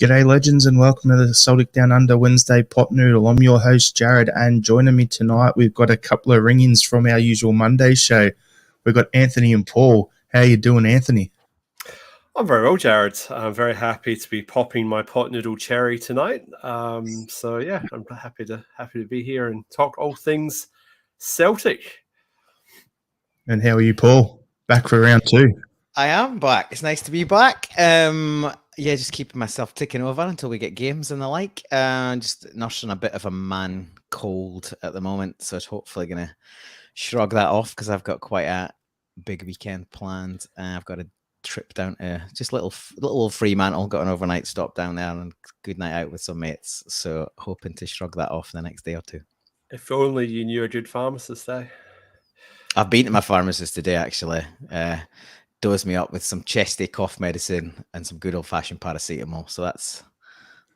G'day legends and welcome to the Celtic Down Under Wednesday Pot Noodle. I'm your host Jared, and joining me tonight we've got a couple of ring-ins from our usual Monday show. We've got Anthony and Paul. How you doing, Anthony? I'm very well, Jared. I'm very happy to be popping my pot noodle cherry tonight. So yeah, I'm happy to be here and talk all things Celtic. And how are you, Paul? Back for round two. I am back. It's nice to be back. Just keeping myself ticking over until we get games and the like. Just nursing a bit of a man cold at the moment, so it's hopefully gonna shrug that off because I've got quite a big weekend planned. I've got a trip down to just little Fremantle, got an overnight stop down there and good night out with some mates. So hoping to shrug that off the next day or two. If only you knew a good pharmacist there. I've been to my pharmacist today, actually. Dosed me up with some chesty cough medicine and some good old-fashioned paracetamol. So that's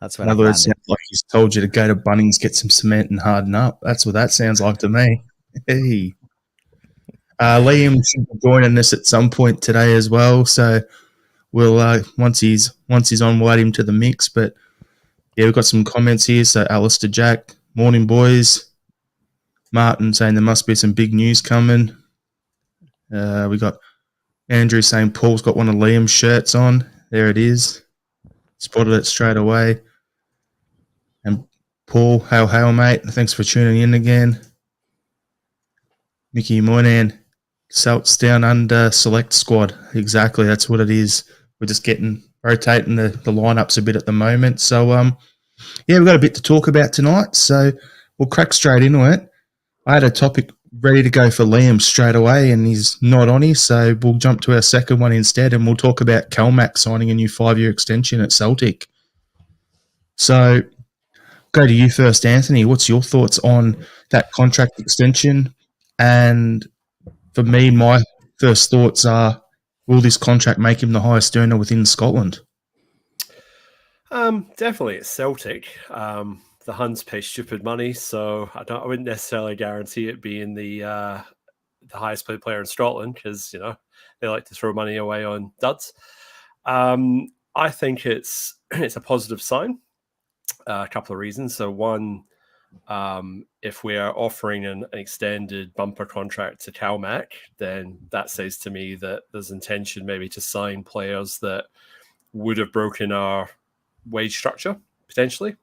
what. In other words, sounds like he's told you to go to Bunnings, get some cement and harden up. That's what that sounds like to me. Hey. Liam should be joining us at some point today as well. So we'll once he's on, we'll add him to the mix. But yeah, we've got some comments here. So Alistair Jack, morning boys. Martin saying there must be some big news coming. We got Andrew saying Paul's got one of Liam's shirts on. There it is. Spotted it straight away. And Paul, hail, mate. Thanks for tuning in again. Mickey Moynihan, Celts Down Under Select Squad. Exactly, that's what it is. We're just rotating the lineups a bit at the moment. So, we've got a bit to talk about tonight. So we'll crack straight into it. I had a topic ready to go for Liam straight away, and he's not on here, so we'll jump to our second one instead, and we'll talk about CalMac signing a new 5-year extension at Celtic. So, go to you first, Anthony. What's your thoughts on that contract extension? And for me, my first thoughts are, will this contract make him the highest earner within Scotland? Definitely at Celtic. The Huns pay stupid money, so I wouldn't necessarily guarantee it being the highest paid player in Scotland because they like to throw money away on duds. I think it's a positive sign. A couple of reasons. So one, if we are offering an extended bumper contract to CalMac, then that says to me that there's intention maybe to sign players that would have broken our wage structure potentially.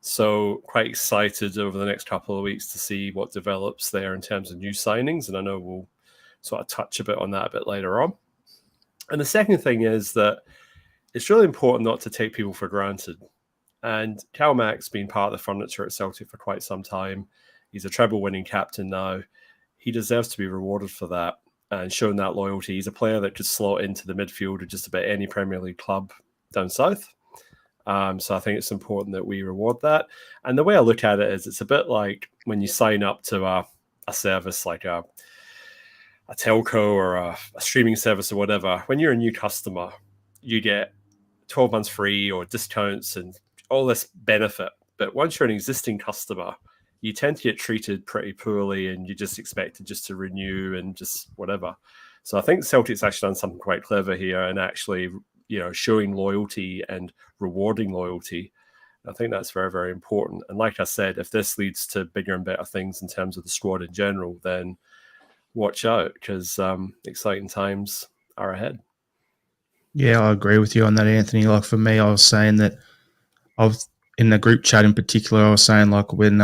So quite excited over the next couple of weeks to see what develops there in terms of new signings. And I know we'll sort of touch a bit on that a bit later on. And the second thing is that it's really important not to take people for granted. And CalMac's been part of the furniture at Celtic for quite some time. He's a treble-winning captain now. He deserves to be rewarded for that and shown that loyalty. He's a player that could slot into the midfield of just about any Premier League club down south. So I think it's important that we reward that. And the way I look at it is it's a bit like when you sign up to a service like a telco or a streaming service or whatever. When you're a new customer, you get 12 months free or discounts and all this benefit. But once you're an existing customer, you tend to get treated pretty poorly and you just expect just to renew and just whatever. So I think Celtic's actually done something quite clever here and actually showing loyalty and rewarding loyalty. I think that's very, very important. And like I said, if this leads to bigger and better things in terms of the squad in general, then watch out because exciting times are ahead. Yeah, I agree with you on that, Anthony. Like for me, I was saying that in the group chat in particular, I was saying like when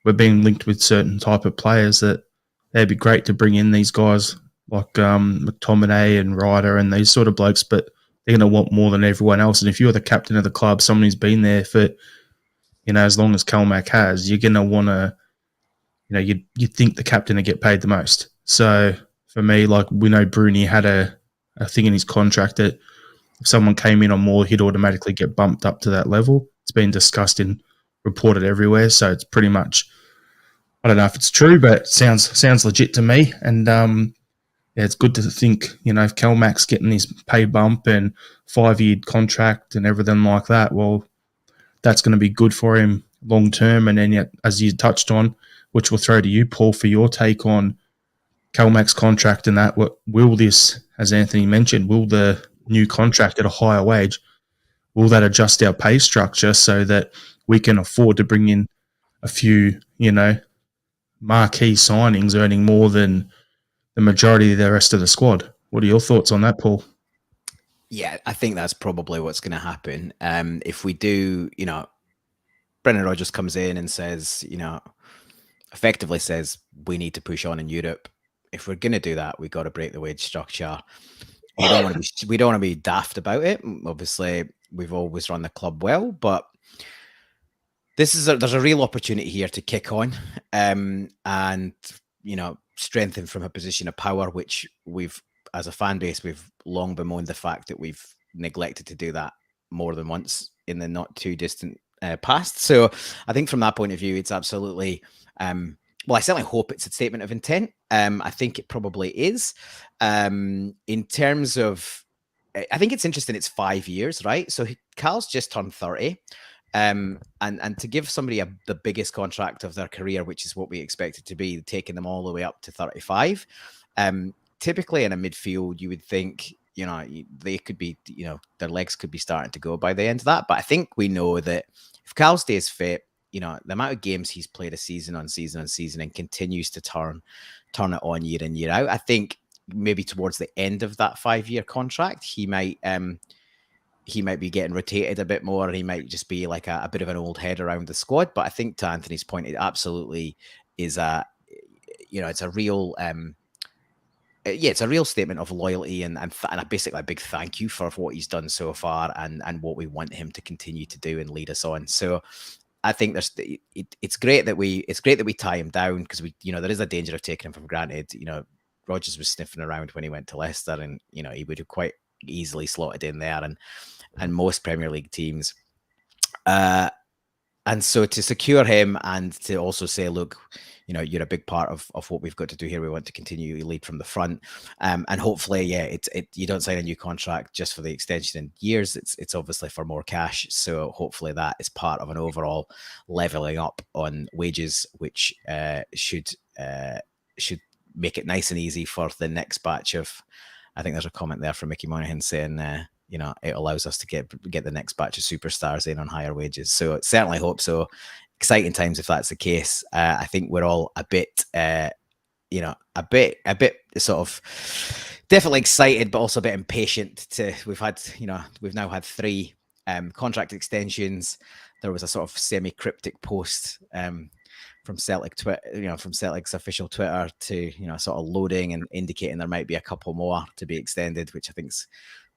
we're being linked with certain type of players that it'd be great to bring in these guys like McTominay and Ryder and these sort of blokes, but they're going to want more than everyone else. And if you're the captain of the club, someone who's been there for, as long as CalMac has, you're going to want to, you think the captain will get paid the most. So for me, like we know Bruni had a thing in his contract that if someone came in on more, he'd automatically get bumped up to that level. It's been discussed and reported everywhere. So it's pretty much, I don't know if it's true, but it sounds legit to me. And, it's good to think, if CalMac's getting his pay bump and 5-year contract and everything like that, well, that's going to be good for him long term. And then, yet, as you touched on, which we'll throw to you, Paul, for your take on CalMac's contract and that, will this, as Anthony mentioned, will the new contract at a higher wage, will that adjust our pay structure so that we can afford to bring in a few, marquee signings earning more than the majority of the rest of the squad? What are your thoughts on that, Paul? Yeah, I think that's probably what's going to happen. If we do, Brendan Rodgers comes in and says, effectively says we need to push on in Europe. If we're going to do that, we've got to break the wage structure. We don't want to be daft about it. Obviously, we've always run the club well, but there's a real opportunity here to kick on, and strengthen from a position of power, which we've, as a fan base, we've long bemoaned the fact that we've neglected to do that more than once in the not too distant past. So I think from that point of view, it's absolutely, well, I certainly hope it's a statement of intent. I think it probably is. In terms of, I think it's interesting, it's 5 years, right? So Cal's just turned 30. And to give somebody the biggest contract of their career, which is what we expect it to be, taking them all the way up to 35. Typically in a midfield, you would think, they could be, their legs could be starting to go by the end of that. But I think we know that if Cal stays fit, the amount of games he's played a season on season and continues to turn it on year in, year out, I think maybe towards the end of that 5-year contract, he might be getting rotated a bit more, and he might just be like a bit of an old head around the squad. But I think, to Anthony's point, it absolutely is it's a real, it's a real statement of loyalty and basically a big thank you for what he's done so far and what we want him to continue to do and lead us on. So I think it's great that we tie him down, because there is a danger of taking him for granted. Rodgers was sniffing around when he went to Leicester, and he would have quite easily slotted in there and most Premier League teams. And so to secure him and to also say, look, you're a big part of what we've got to do here. We want to continue to lead from the front. And hopefully, you don't sign a new contract just for the extension in years. It's obviously for more cash. So hopefully that is part of an overall leveling up on wages, which should make it nice and easy for the next batch of, I think there's a comment there from Mickey Monaghan saying, it allows us to get the next batch of superstars in on higher wages. So certainly hope so. Exciting times if that's the case. I think we're all a bit sort of definitely excited, but also a bit impatient. We've now had 3 contract extensions. There was a sort of semi-cryptic post from Celtic Twitter, from Celtic's official Twitter to sort of loading and indicating there might be a couple more to be extended, which I think is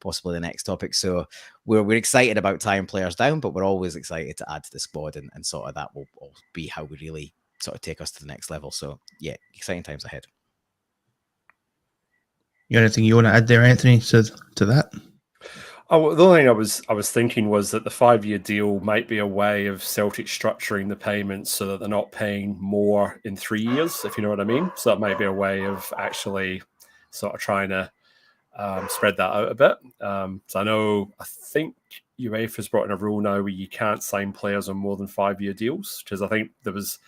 possibly the next topic. So we're excited about tying players down, but we're always excited to add to the squad, and sort of that will be how we really sort of take us to the next level. So yeah, exciting times ahead. You got anything you want to add there, Anthony, to that? Oh, the only thing I was thinking was that the 5-year deal might be a way of Celtic structuring the payments so that they're not paying more in 3 years, if you know what I mean. So that might be a way of actually sort of trying to spread that out a bit. So I think UEFA's brought in a rule now where you can't sign players on more than 5-year deals, because I think there was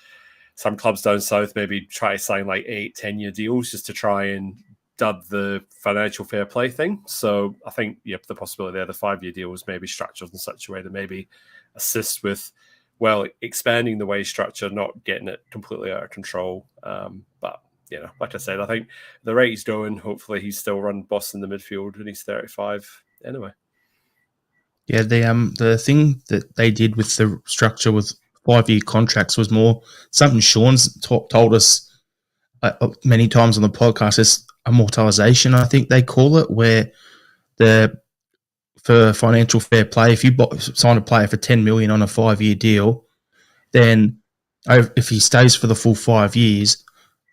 some clubs down south maybe try to sign like 8-10-year deals just to try and dud the financial fair play thing. So I think the possibility there, the 5-year deal was maybe structured in such a way to maybe assist with, well, expanding the wage structure, not getting it completely out of control. But like I said, I think the rate he's going, hopefully he's still run boss in the midfield when he's 35 anyway. Yeah, the thing that they did with the structure with 5-year contracts was more something Sean's told us many times on the podcast, is amortization, I think they call it, where for financial fair play, if you sign a player for 10 million on a 5-year deal, then if he stays for the full 5 years,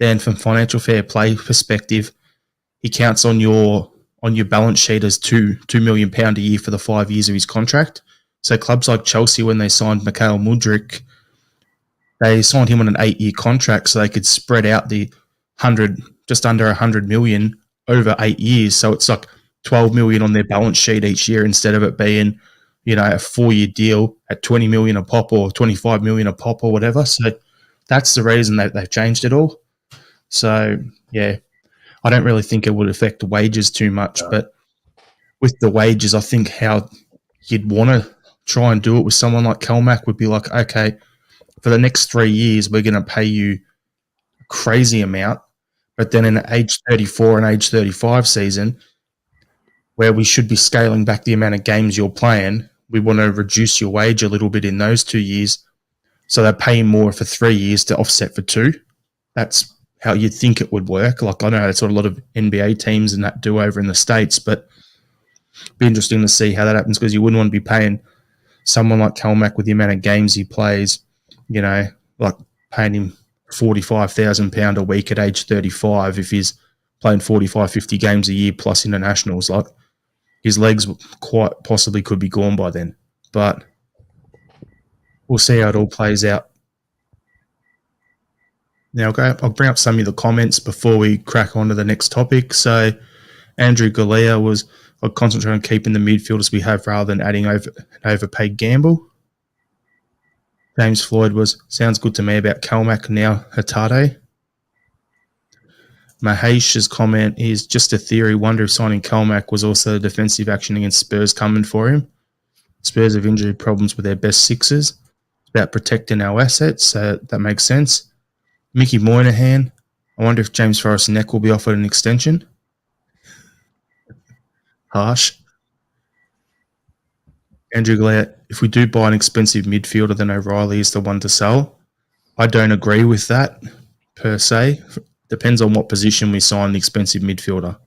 then from financial fair play perspective, he counts on your balance sheet as £2 million a year for the 5 years of his contract. So clubs like Chelsea, when they signed Mikhail Mudryk, they signed him on an 8-year contract so they could spread out the just under 100 million over 8 years. So it's like 12 million on their balance sheet each year instead of it being, a 4-year deal at 20 million a pop or 25 million a pop or whatever. So that's the reason that they've changed it all. So yeah, I don't really think it would affect the wages too much, but with the wages, I think how you'd want to try and do it with someone like CalMac. Would be like, okay, for the next 3 years, we're going to pay you a crazy amount, but then in the age 34 and age 35 season, where we should be scaling back the amount of games you're playing, we want to reduce your wage a little bit in those 2 years. So they're paying more for 3 years to offset for 2. That's how you'd think it would work. Like, I know that's what a lot of NBA teams and that do over in the States, but it'd be interesting to see how that happens, because you wouldn't want to be paying someone like CalMac with the amount of games he plays, like paying him £45,000 a week at age 35 if he's playing 45, 50 games a year plus internationals. Like, his legs quite possibly could be gone by then. But we'll see how it all plays out. Now, I'll bring up some of the comments before we crack on to the next topic. So, Andrew Galea was, I'll concentrate on keeping the midfielders we have rather than adding an overpaid gamble. James Floyd was, sounds good to me about CalMac now, Hatade. Mahesh's comment is just a theory. Wonder if signing CalMac was also a defensive action against Spurs coming for him. Spurs have injury problems with their best sixers. It's about protecting our assets, so that makes sense. Mickey Moynihan, I wonder if James Forrest's neck will be offered an extension. Harsh. Andrew Glatt, if we do buy an expensive midfielder, then O'Reilly is the one to sell. I don't agree with that, per se. Depends on what position we sign the expensive midfielder.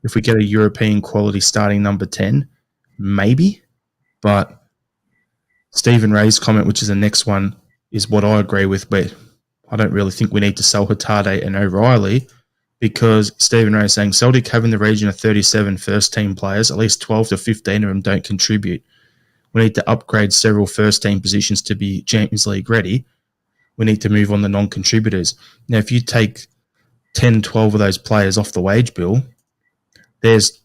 If we get a European quality starting number 10, maybe. But Stephen Ray's comment, which is the next one, is what I agree with, but I don't really think we need to sell Hatade and O'Reilly, because Stephen Ray is saying Celtic have in the region of 37 first-team players, at least 12 to 15 of them don't contribute. We need to upgrade several first-team positions to be Champions League ready. We need to move on the non-contributors. Now, if you take 10, 12 of those players off the wage bill, there's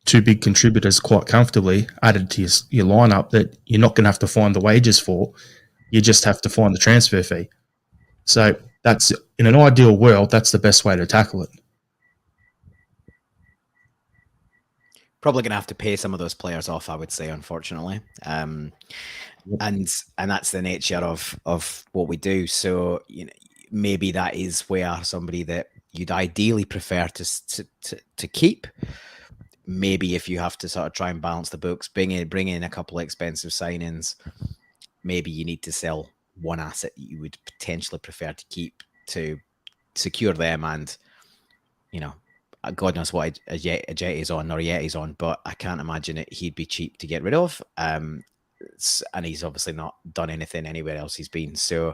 2 big contributors quite comfortably added to your lineup that you're not going to have to find the wages for. You just have to find the transfer fee. So that's, in an ideal world, that's the best way to tackle it. Probably going to have to pay some of those players off, I would say, unfortunately. And that's the nature of what we do. So, maybe that is where somebody that you'd ideally prefer to keep. Maybe if you have to sort of try and balance the books, bring in a couple of expensive signings, maybe you need to sell one asset you would potentially prefer to keep to secure them. And, God knows what a Jetty's on or Yeti's on, but I can't imagine he'd be cheap to get rid of. And he's obviously not done anything anywhere else he's been. So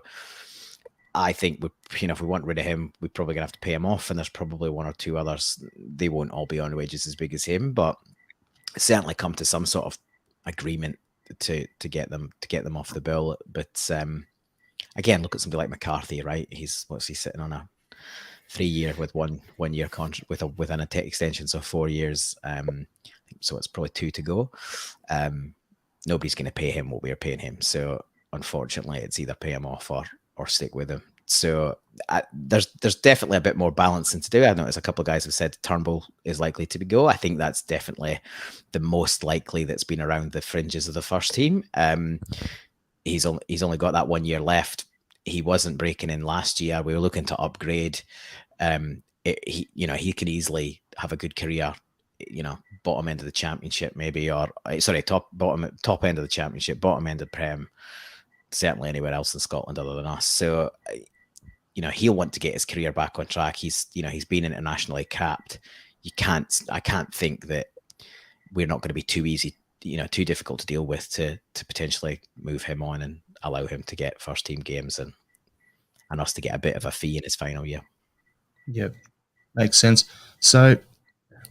I think if we want rid of him, we're probably gonna have to pay him off. And there's probably 1 or 2 others. They won't all be on wages as big as him, but certainly come to some sort of agreement to get them off the bill. But again, look at somebody like McCarthy, right? He's sitting on a 3-year with one year contract with an extension, so 4 years. So it's probably 2 to go. Nobody's going to pay him what we're paying him. So unfortunately, it's either pay him off or stick with him. So there's definitely a bit more balancing to do. I noticed a couple of guys have said Turnbull is likely to go. I think that's definitely the most likely that's been around the fringes of the first team. He's only got that 1 year left. He wasn't breaking in last year. We were looking to upgrade. He could easily have a good career. Bottom end of the championship, maybe, or top end of the championship, bottom end of Prem. Certainly anywhere else in Scotland other than us. So, he'll want to get his career back on track. He's been internationally capped. I can't think that we're not going to be too easy, too difficult to deal with to potentially move him on and allow him to get first team games and us to get a bit of a fee in his final year. Yep, makes sense. So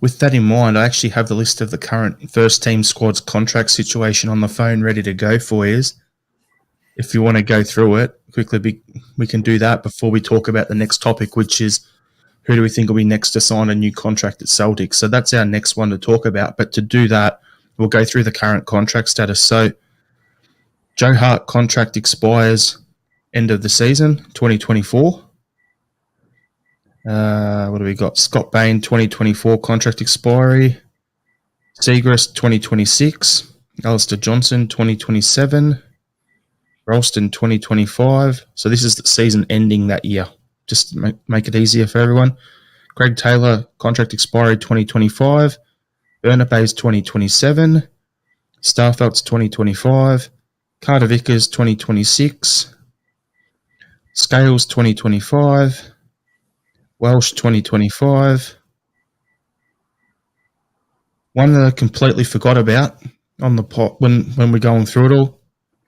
with that in mind, I actually have the list of the current first team squad's contract situation on the phone ready to go for you. If you want to go through it quickly, we can do that before we talk about the next topic, which is who do we think will be next to sign a new contract at Celtic. So that's our next one to talk about. But to do that, we'll go through the current contract status. So Joe Hart contract expires end of the season, 2024. What do we got? Scott Bain, 2024 contract expiry. Siegrist, 2026. Alistair Johnson, 2027. Ralston, 2025. So this is the season ending that year. Just make it easier for everyone. Greg Taylor, contract expiry 2025. Bernabé's 2027. Starfelt's 2025. Carter Vickers 2026. Scales 2025. Welsh 2025. One that I completely forgot about on the pot when we're going through it all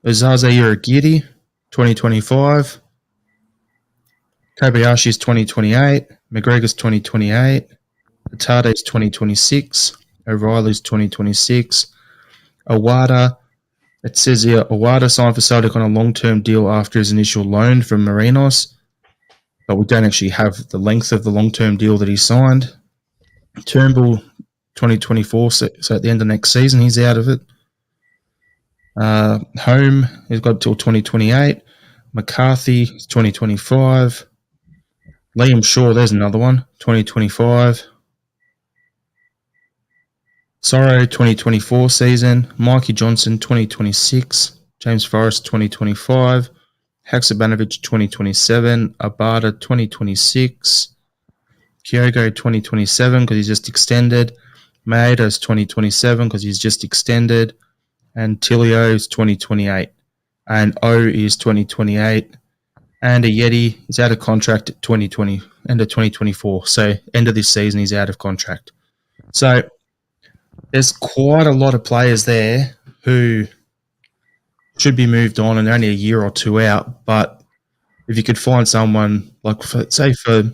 is Zaza Uragiri 2025. Kobayashi's 2028. McGregor's 2028. Atade's 2026. O'Reilly's 2026. Awada, it says here, Awada signed for Celtic on a long-term deal after his initial loan from Marinos, but we don't actually have the length of the long-term deal that he signed. Turnbull, 2024, so at the end of next season, he's out of it. Home, he's got till 2028. McCarthy, 2025. Liam Shaw, there's another one, 2025. Sorrow, 2024 season. Mikey Johnson, 2026. James Forrest, 2025. Haksabanovic, 2027. Abada, 2026. Kyogo, 2027, because he's just extended. Maeda's 2027, because he's just extended. And Tilio is 2028. And O is 2028. And Yeti is out of contract at end of 2024. So end of this season, he's out of contract. So there's quite a lot of players there who should be moved on and they're only a year or two out. But if you could find someone, like, say for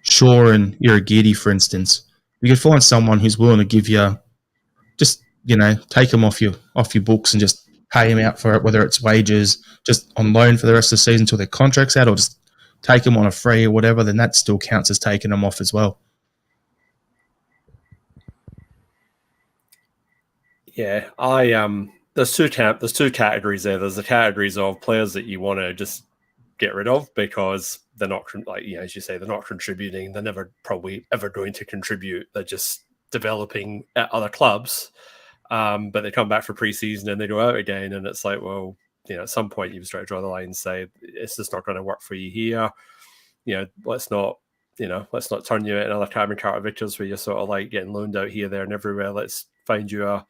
Shaw and Uragiri, for instance, you could find someone who's willing to give you just, take him off your books and just pay him out for it, whether it's wages, just on loan for the rest of the season until their contract's out, or just take him on a free or whatever, then that still counts as taking him off as well. Yeah, there's two categories there. There's the categories of players that you want to just get rid of because they're not, as you say, they're not contributing. They're never probably ever going to contribute. They're just developing at other clubs, but they come back for preseason and they go out again, and it's like, well, at some point you've got to draw the line and say it's just not going to work for you here. Let's not turn you into another Cameron Carter Vickers where you're sort of like getting loaned out here, there, and everywhere. Let's find you a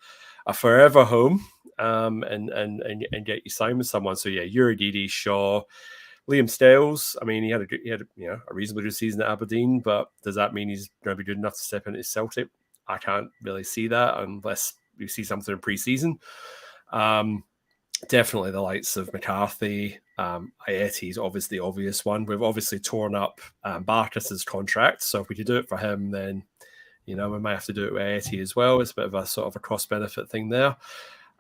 forever home, and get you signed with someone. So yeah, Uragiri, Shaw, Liam Stales. I mean, he had a reasonably good season at Aberdeen, but does that mean he's going to be good enough to step into Celtic? I can't really see that unless you see something in pre-season. Definitely the likes of McCarthy. Ayeti's obviously the obvious one. We've obviously torn up Barkas's contract, so if we could do it for him, then we might have to do it with Ayeti as well. It's a bit of a sort of a cost-benefit thing there.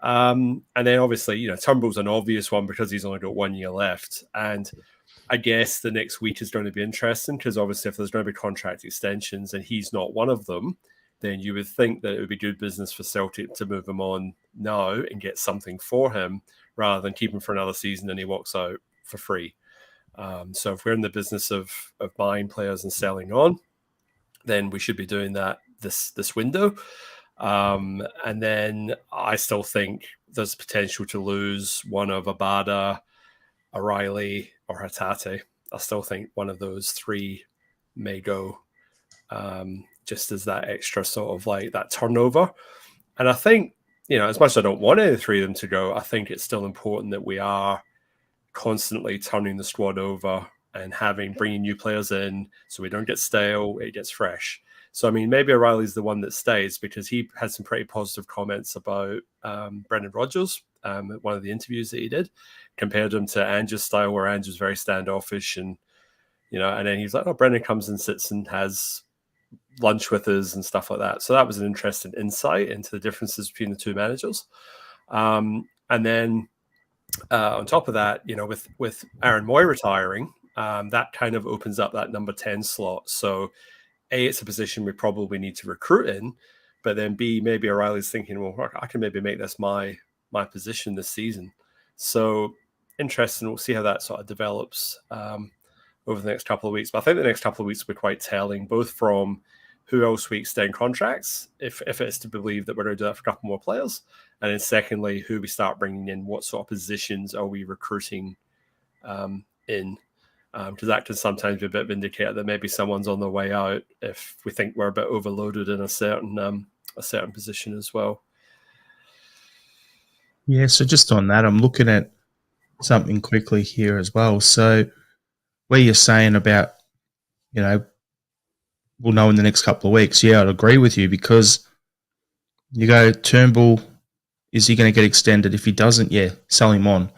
And then obviously, Turnbull's an obvious one because he's only got 1 year left. And I guess the next week is going to be interesting because obviously if there's going to be contract extensions and he's not one of them, then you would think that it would be good business for Celtic to move him on now and get something for him rather than keep him for another season and he walks out for free. So if we're in the business of buying players and selling on, then we should be doing that this window. And then I still think there's potential to lose one of Abada, O'Reilly, or Hatate. I still think one of those three may go, just as that extra sort of like that turnover. And I think, as much as I don't want any three of them to go, I think it's still important that we are constantly turning the squad over and bringing new players in so we don't get stale, it gets fresh. So, I mean, maybe O'Reilly's the one that stays because he had some pretty positive comments about Brendan Rodgers at one of the interviews that he did, compared him to Ange's style where Ange's very standoffish and, and then he's like, oh, Brendan comes and sits and has lunch with us and stuff like that. So that was an interesting insight into the differences between the two managers. And then on top of that, with Aaron Moy retiring, that kind of opens up that number 10 slot. So A, it's a position we probably need to recruit in, but then B, maybe O'Reilly's thinking, well, I can maybe make this my position this season. So interesting. We'll see how that sort of develops over the next couple of weeks. But I think the next couple of weeks will be quite telling, both from who else we extend contracts, if it's to believe that we're going to do that for a couple more players. And then secondly, who we start bringing in, what sort of positions are we recruiting in? Because that can sometimes be a bit of an indicator that maybe someone's on their way out if we think we're a bit overloaded in a certain position as well. Yeah, so just on that, I'm looking at something quickly here as well. So where you're saying about, we'll know in the next couple of weeks, yeah, I'd agree with you, because you go, Turnbull, is he going to get extended? If he doesn't, yeah, sell him on.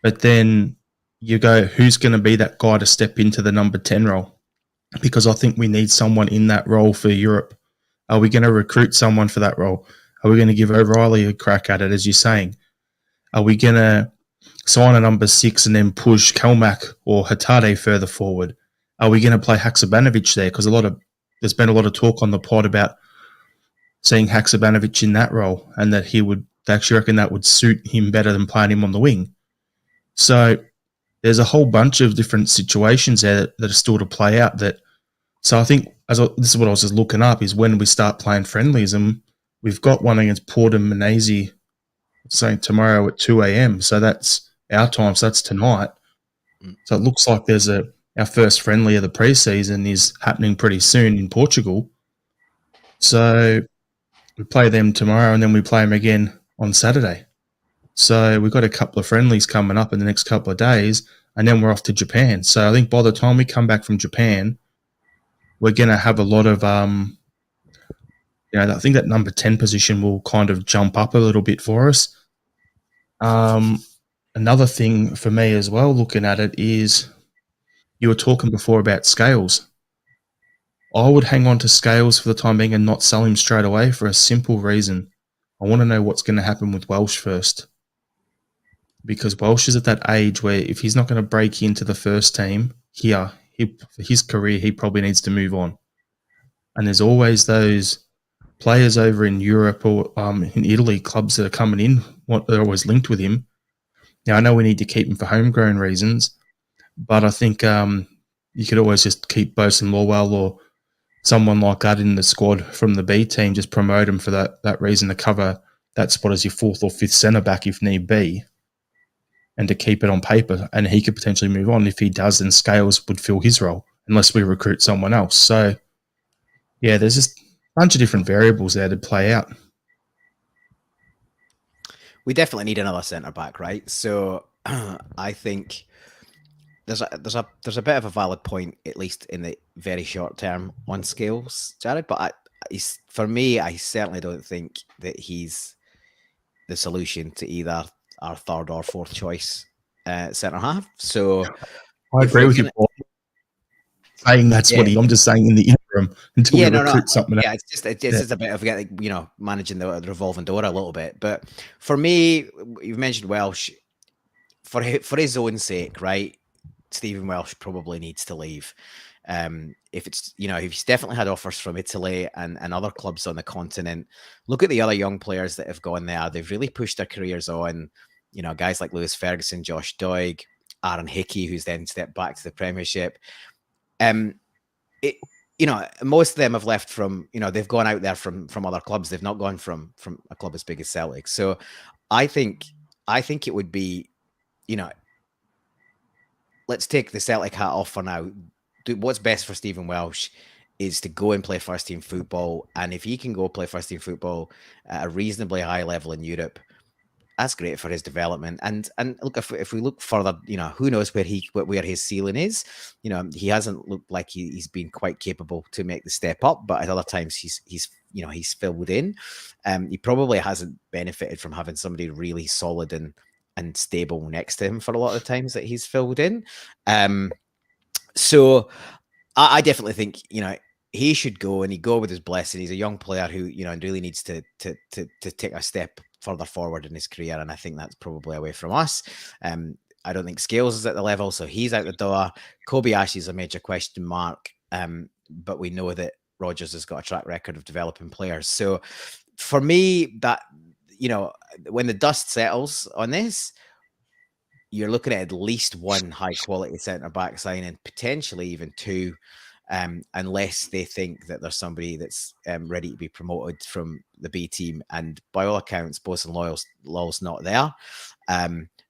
But then you go, who's going to be that guy to step into the number 10 role? Because I think we need someone in that role for Europe. Are we going to recruit someone for that role? Are we going to give O'Reilly a crack at it, as you're saying? Are we going to sign a number 6 and then push CalMac or Hatate further forward? Are we going to play Haksabanovic there? Because there's been a lot of talk on the pod about seeing Haksabanovic in that role, and that they actually reckon that would suit him better than playing him on the wing. So there's a whole bunch of different situations there that are still to play out. So I think, this is what I was just looking up, is when we start playing friendlies, and we've got one against Port and Menasy saying tomorrow at 2 a.m. So that's our time, so that's tonight. So it looks like our first friendly of the preseason is happening pretty soon in Portugal. So we play them tomorrow, and then we play them again on Saturday. So we've got a couple of friendlies coming up in the next couple of days, and then we're off to Japan. So I think by the time we come back from Japan, we're going to have a lot of, I think that number 10 position will kind of jump up a little bit for us. Another thing for me as well, looking at it, is you were talking before about Scales. I would hang on to Scales for the time being and not sell him straight away, for a simple reason. I want to know what's going to happen with Welsh first. Because Welsh is at that age where if he's not going to break into the first team here, for his career, he probably needs to move on. And there's always those players over in Europe or in Italy, clubs that are coming in, they're always linked with him. Now, I know we need to keep him for homegrown reasons, but I think you could always just keep Bosun Lawwell or someone like that in the squad from the B team, just promote him for that reason, to cover that spot as your 4th or 5th centre-back if need be, and to keep it on paper. And he could potentially move on. If he does, then Scales would fill his role, unless we recruit someone else. So, yeah, there's just a bunch of different variables there to play out. We definitely need another centre back, right? So I think there's a bit of a valid point, at least in the very short term, on Scales, Jared. But for me, I certainly don't think that he's the solution to either our 3rd or 4th choice centre half. So I agree with you, Paul. Saying that's what I'm just saying in the interim until we recruit something else. It's just a bit of managing the revolving door a little bit. But for me, you've mentioned Welsh. For his own sake, right? Stephen Welsh probably needs to leave. If he's definitely had offers from Italy and other clubs on the continent. Look at the other young players that have gone there. They've really pushed their careers on. Guys like Lewis Ferguson, Josh Doig, Aaron Hickey, who's then stepped back to the Premiership. Most of them have left from, they've gone out there from other clubs. They've not gone from a club as big as Celtic. So I think it would be, let's take the Celtic hat off for now. What's best for Stephen Welsh is to go and play first team football. And if he can go play first team football at a reasonably high level in Europe, that's great for his development. And look, if we look further, who knows where his ceiling is. He hasn't looked like he's been quite capable to make the step up, but at other times he's filled in. He probably hasn't benefited from having somebody really solid and stable next to him for a lot of the times that he's filled in. So I definitely think, he should go, and he go with his blessing. He's a young player who, really needs to take a step further forward in his career. And I think that's probably away from us. I don't think Scales is at the level, so he's out the door. Kobayashi is a major question mark. But we know that Rodgers has got a track record of developing players. So for me, that, when the dust settles on this, you're looking at least one high quality centre back signing, potentially even 2. unless they think that there's somebody that's ready to be promoted from the B team. And by all accounts, Bosun Law's not there.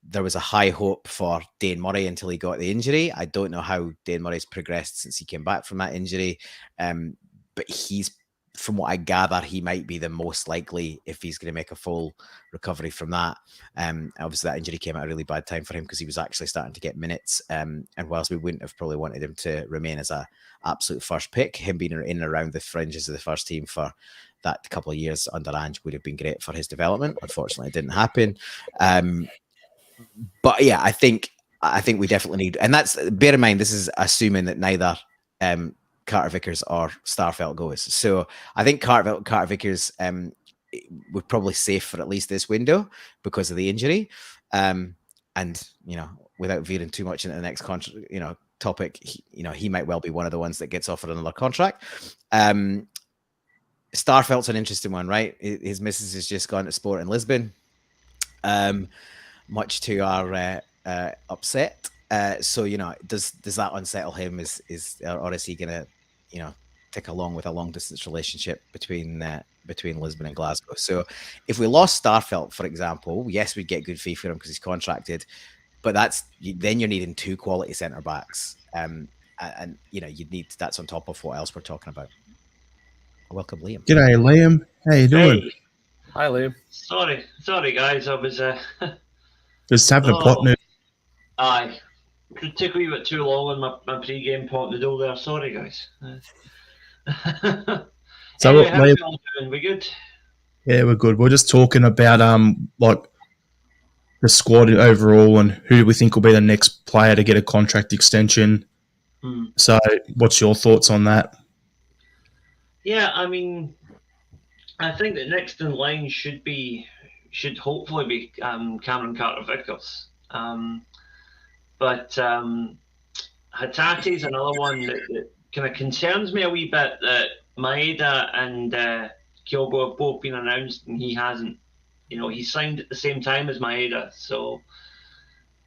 There was a high hope for Daizen Maeda until he got the injury. I don't know how Daizen Maeda's progressed since he came back from that injury, but from what I gather, he might be the most likely if he's going to make a full recovery from that. Obviously, that injury came at a really bad time for him because he was actually starting to get minutes. And whilst we wouldn't have probably wanted him to remain as a absolute first pick, him being in and around the fringes of the first team for that couple of years under Ange would have been great for his development. Unfortunately, it didn't happen. But yeah, I think we definitely need, and that's, bear in mind, this is assuming that neither Carter Vickers or Starfelt goes. So I think Carter Vickers would probably safe for at least this window because of the injury. And without veering too much into the next topic, he might well be one of the ones that gets offered another contract. Starfelt's an interesting one, right? His missus has just gone to sport in Lisbon. Much to our upset. So does that unsettle him? Or is he gonna tick along with a long distance relationship between Lisbon and Glasgow? So if we lost Starfelt, for example, yes, we'd get good fee for him because he's contracted, but then you're needing 2 quality centre backs, and you'd need, that's on top of what else we're talking about. Welcome, Liam. G'day, Liam. How you doing? Hey. Hi, Liam. Sorry, guys. I was Just having a pot noodle. Aye, it took a wee bit too long on my pre-game pot noodle there. Sorry, guys. So anyway, how are Liam, we all doing? We good? yeah, we're good. We're just talking about like the squad overall and who we think will be the next player to get a contract extension. So, what's your thoughts on that? Yeah, I mean, I think that next in line should hopefully be Cameron Carter-Vickers. But Hatate's another one that kind of concerns me a wee bit, that Maeda and Kyogo have both been announced and he hasn't. He signed at the same time as Maeda. So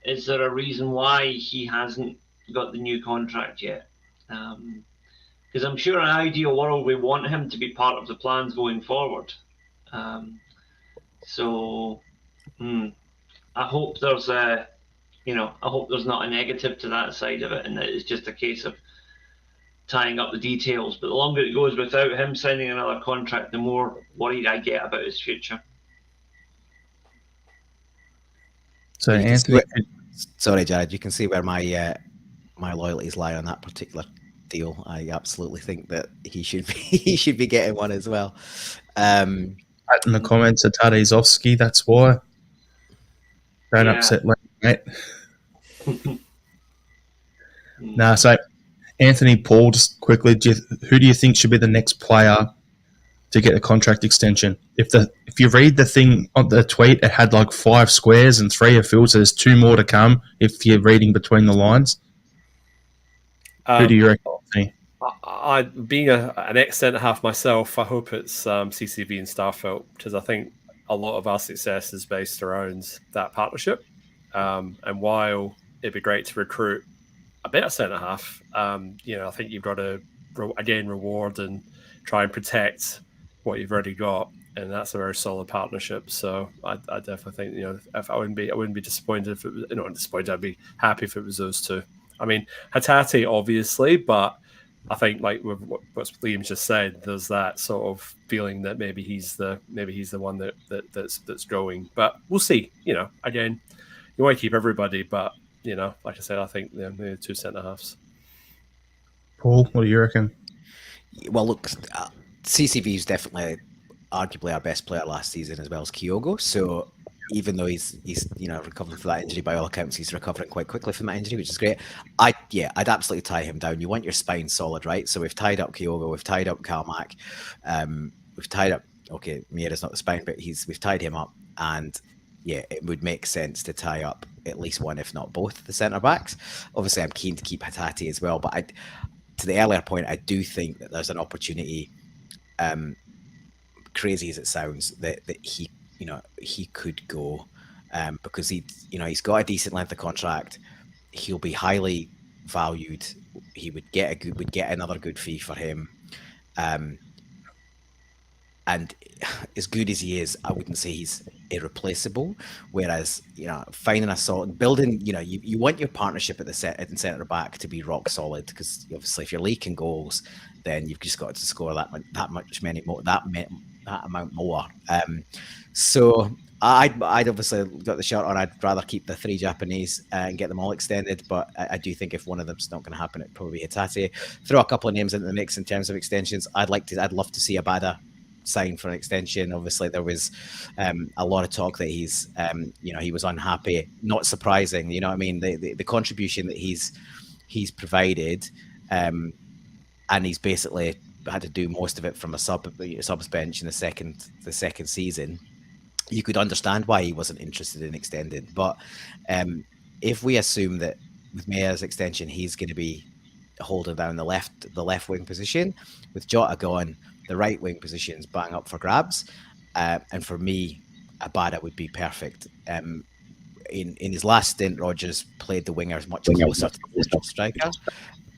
is there a reason why he hasn't got the new contract yet? Because I'm sure in an ideal world we want him to be part of the plans going forward. So I hope there's I hope there's not a negative to that side of it, and that it's just a case of tying up the details. But the longer it goes without him signing another contract, the more worried I get about his future. So, Anthony, sorry, Jared, you can see where my loyalties lie on that particular deal. I absolutely think that he should be getting one as well. in the comments, Tade's Ofsky, that's why. Don't upset me, mate. So Anthony, Paul, just quickly, who do you think should be the next player to get a contract extension? If you read the thing on the tweet, it had like 5 squares and 3 are filled, so there's 2 more to come if you're reading between the lines. Who do you reckon, Anthony? Being an ex-centre half myself, I hope it's CCV and Starfelt, because I think a lot of our success is based around that partnership. And while it'd be great to recruit a better centre half, I think you've got to again reward and try and protect what you've already got, and that's a very solid partnership. So I definitely think if I wouldn't be disappointed if it was not disappointed. I'd be happy if it was those two. I mean, Hatate obviously, but I think like with what Liam just said, there's that sort of feeling that maybe he's the one that's going. But we'll see. Again, you want to keep everybody, but like I said, I think maybe 2 centre halves. Paul, what do you reckon? Well, look, CCV is definitely arguably our best player last season, as well as Kyogo. So even though he's recovering from that injury, by all accounts, he's recovering quite quickly from that injury, which is great. I'd absolutely tie him down. You want your spine solid, right? So we've tied up Kyogo, we've tied up CalMac, we've tied up. Okay, Maeda's not the spine, but we've tied him up, and yeah, it would make sense to tie up at least one, if not both, the centre backs. Obviously, I'm keen to keep Hatate as well, but to the earlier point, I do think that there's an opportunity, crazy as it sounds, that he could go, because he's got a decent length of contract. He'll be highly valued. he would get another good fee for him. And as good as he is, I wouldn't say he's irreplaceable. Whereas, finding a solid building, you want your partnership at the centre back to be rock solid, because obviously if you're leaking goals, then you've just got to score that amount more. So I'd obviously got the shirt on. I'd rather keep the 3 Japanese and get them all extended. But I do think if one of them's not going to happen, it'd probably be Hatate. Throw a couple of names into the mix in terms of extensions. I'd love to see Abada sign for an extension. Obviously, there was a lot of talk that he's, he was unhappy. Not surprising, you know what I mean? The contribution that he's provided, and he's basically had to do most of it from a subs bench in the second season. You could understand why he wasn't interested in extending. But if we assume that with Maeda's extension, he's going to be holding down the left wing position, with Jota gone, the right wing position's bang up for grabs, and for me, Abada would be perfect. In his last stint, Rodgers played the wingers much closer to the central striker,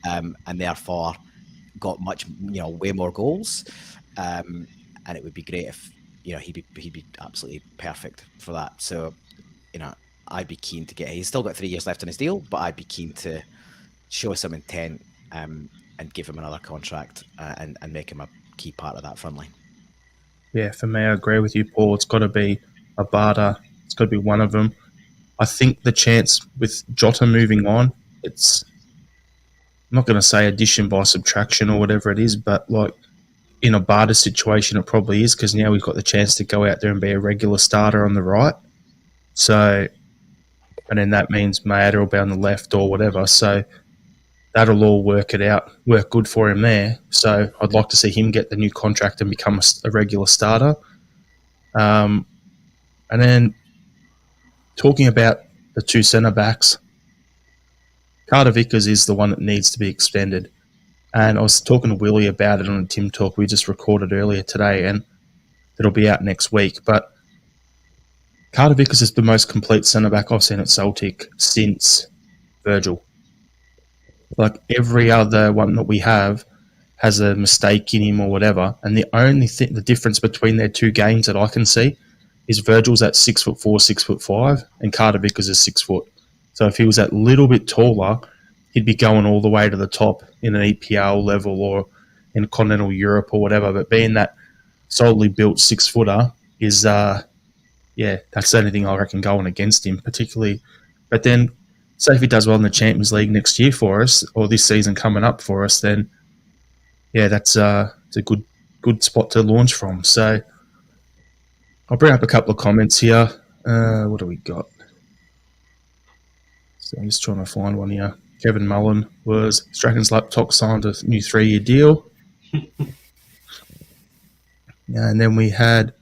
and therefore got way more goals. And it would be great if he'd be absolutely perfect for that. So I'd be keen to get. He's still got 3 years left on his deal, but I'd be keen to show some intent and give him another contract and make him a key part of that front line. Yeah, for me, I agree with you, Paul. It's got to be Abada. It's got to be one of them. I think the chance with Jota moving on, it's I'm not going to say addition by subtraction or whatever it is, but like in Abada's situation, it probably is, because now we've got the chance to go out there and be a regular starter on the right. So, and then that means Maeda will be on the left or whatever. So that'll all work good for him there. So I'd like to see him get the new contract and become a regular starter. And then talking about the 2 centre-backs, Carter Vickers is the one that needs to be extended. And I was talking to Willie about it on a Tim Talk we just recorded earlier today, and it'll be out next week. But Carter Vickers is the most complete centre-back I've seen at Celtic since Virgil. Like every other one that we have has a mistake in him or whatever, and the only thing, the difference between their 2 games that I can see is Virgil's at 6'4", 6'5", and Carter Vickers is 6 foot. So if he was that little bit taller, he'd be going all the way to the top in an EPL level or in continental Europe or whatever. But being that solidly built 6 footer is, that's the only thing I reckon going against him, particularly. But then, say if he does well in the Champions League next year for us, or this season coming up for us, then it's a good spot to launch from. So I'll bring up a couple of comments here. What do we got? So I'm just trying to find one here. Kevin Mullen was Strachan's laptop signed a new 3-year deal. And then we had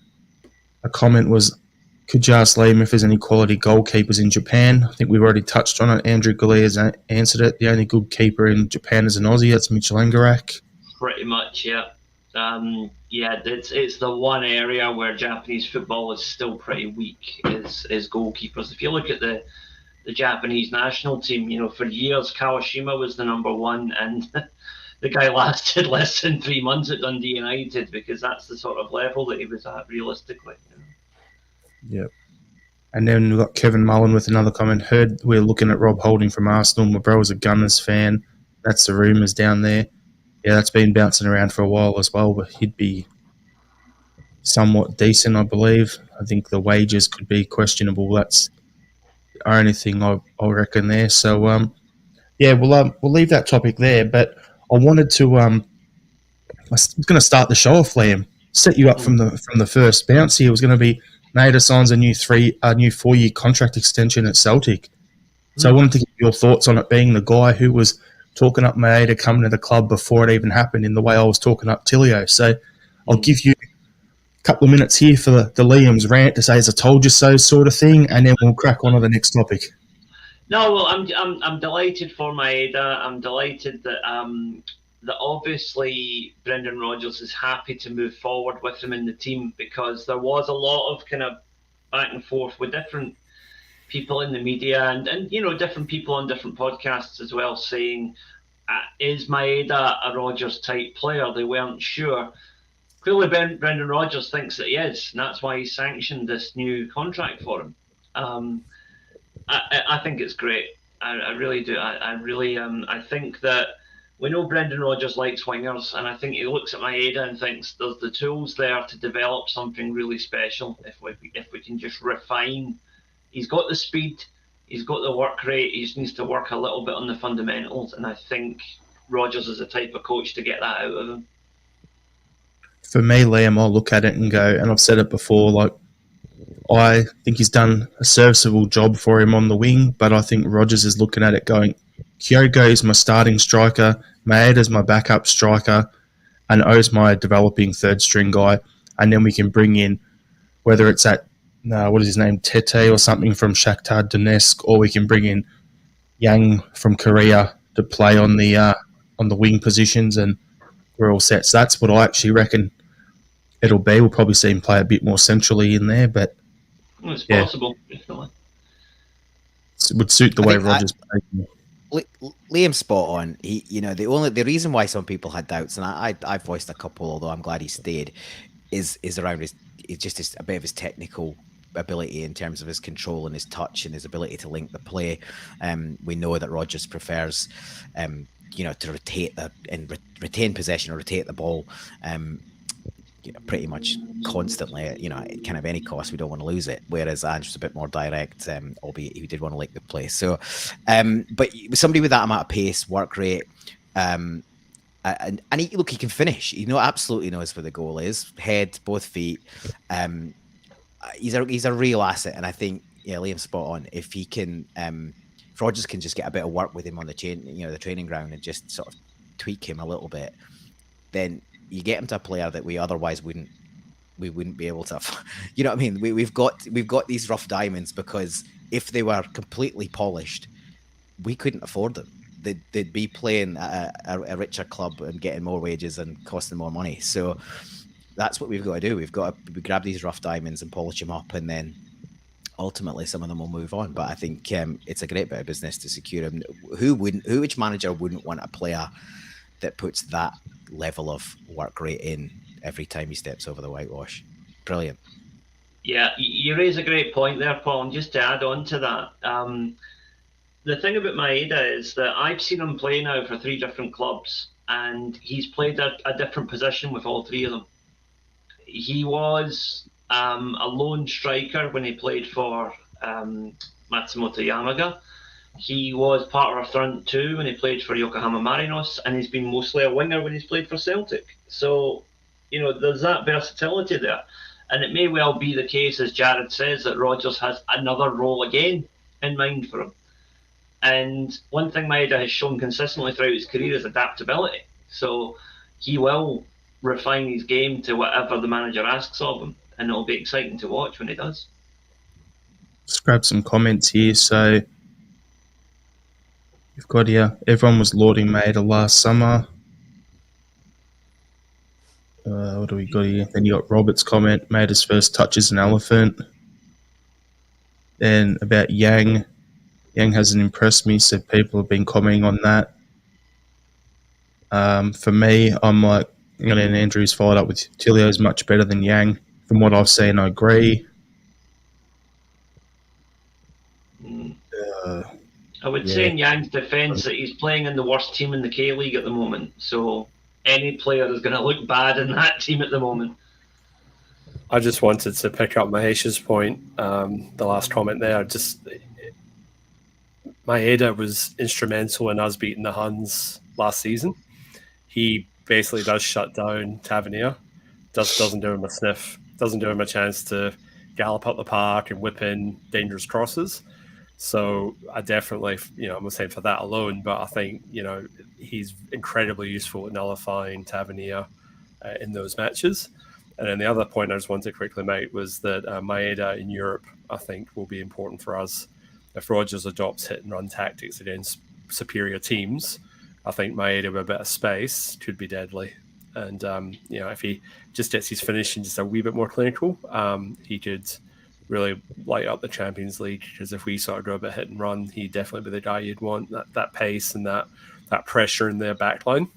a comment was, could you ask Liam if there's any quality goalkeepers in Japan? I think we've already touched on it. Andrew Galea has answered it. The only good keeper in Japan is an Aussie. That's Mitchell Angarak. Pretty much, yeah. It's the one area where Japanese football is still pretty weak is goalkeepers. If you look at the Japanese national team, for years Kawashima was the number 1, and the guy lasted less than 3 months at Dundee United, because that's the sort of level that he was at realistically. Yep. And then we've got Kevin Mullen with another comment. Heard we're looking at Rob Holding from Arsenal. My bro is a Gunners fan. That's the rumours down there. Yeah, that's been bouncing around for a while as well, but he'd be somewhat decent, I believe. I think the wages could be questionable. That's the only thing I reckon there. So, we'll leave that topic there. But I wanted to I was going to start the show off, Liam. Set you up from the first bounce here. It was going to be Maeda signs a new 4-year contract extension at Celtic. So I wanted to get your thoughts on it, being the guy who was talking up Maeda coming to the club before it even happened, in the way I was talking up Tilio. So I'll give you a couple of minutes here for the Liam's rant to say, as I told you so sort of thing, and then we'll crack on to the next topic. No, well, I'm delighted for Maeda. I'm delighted that that obviously Brendan Rodgers is happy to move forward with him in the team, because there was a lot of kind of back and forth with different people in the media and different people on different podcasts as well, saying is Maeda a Rodgers type player? They weren't sure. Clearly, Brendan Rodgers thinks that he is, and that's why he sanctioned this new contract for him. I think it's great. I really do. I think that we know Brendan Rodgers likes wingers, and I think he looks at Maeda and thinks there's the tools there to develop something really special if we can just refine. He's got the speed, he's got the work rate, he just needs to work a little bit on the fundamentals, and I think Rodgers is the type of coach to get that out of him. For me, Liam, I'll look at it and go, and I've said it before, like, I think he's done a serviceable job for him on the wing, but I think Rodgers is looking at it going, Kyogo is my starting striker, Maeda's my backup striker, and O's my developing third string guy, and then we can bring in, whether it's at, what is his name, Tete or something from Shakhtar Donetsk, or we can bring in Yang from Korea to play on the wing positions, and we're all set. So that's what I actually reckon it'll be. We'll probably see him play a bit more centrally in there, but it's possible, definitely. It would suit the way Rodgers plays. Liam's spot on. He, the reason why some people had doubts, and I voiced a couple, although I'm glad he stayed, is around a bit of his technical ability in terms of his control and his touch and his ability to link the play. We know that Rodgers prefers, to rotate and retain possession or rotate the ball. Pretty much constantly, kind of any cost. We don't want to lose it. Whereas Ange was a bit more direct, albeit he did want to link the play. So, but somebody with that amount of pace, work rate, and he can finish. He absolutely knows where the goal is. Head, both feet. He's a real asset, and I think Liam's spot on. If he can, if Rodgers can just get a bit of work with him on the the training ground, and just sort of tweak him a little bit, then you get him to a player that we otherwise wouldn't be able to. You know what I mean? We've got these rough diamonds because if they were completely polished, we couldn't afford them. They'd be playing at a richer club and getting more wages and costing more money. So that's what we've got to do. We've got to grab these rough diamonds and polish them up, and then ultimately some of them will move on. But I think it's a great bit of business to secure him. Which manager wouldn't want a player that puts that level of work rate in every time he steps over the whitewash? Brilliant. Yeah, you raise a great point there, Paul. And just to add on to that, the thing about Maeda is that I've seen him play now for 3 different clubs, and he's played a different position with all 3 of them. He was a lone striker when he played for Matsumoto Yamaga. He was part of our front 2 when he played for Yokohama Marinos, and he's been mostly a winger when he's played for Celtic. So, there's that versatility there. And it may well be the case, as Jared says, that Rodgers has another role again in mind for him. And one thing Maeda has shown consistently throughout his career is adaptability. So he will refine his game to whatever the manager asks of him, and it'll be exciting to watch when he does. Just grab some comments here. So you've got here, everyone was lauding Maeda last summer. What do we got here? Then you got Robert's comment, Maeda's first touch is an elephant. Then about Yang hasn't impressed me, so people have been commenting on that. For me, I'm like, and Andrew's followed up with Tilio's much better than Yang. From what I've seen, I agree. I would say in Yang's defence that he's playing in the worst team in the K-League at the moment. So any player is going to look bad in that team at the moment. I just wanted to pick up Mahesh's point, the last comment there. Just Maeda was instrumental in us beating the Huns last season. He basically does shut down Tavernier, doesn't do him a sniff, doesn't do him a chance to gallop up the park and whip in dangerous crosses. So I definitely, I'm not saying for that alone, but I think, he's incredibly useful at nullifying Tavernier in those matches. And then the other point I just wanted to quickly make was that Maeda in Europe, I think, will be important for us. If Rodgers adopts hit and run tactics against superior teams, I think Maeda with a bit of space could be deadly. And, if he just gets his finishing just a wee bit more clinical, he could really light up the Champions League, because if we sort of go a bit hit and run, he'd definitely be the guy you'd want, that pace and that that pressure in their backline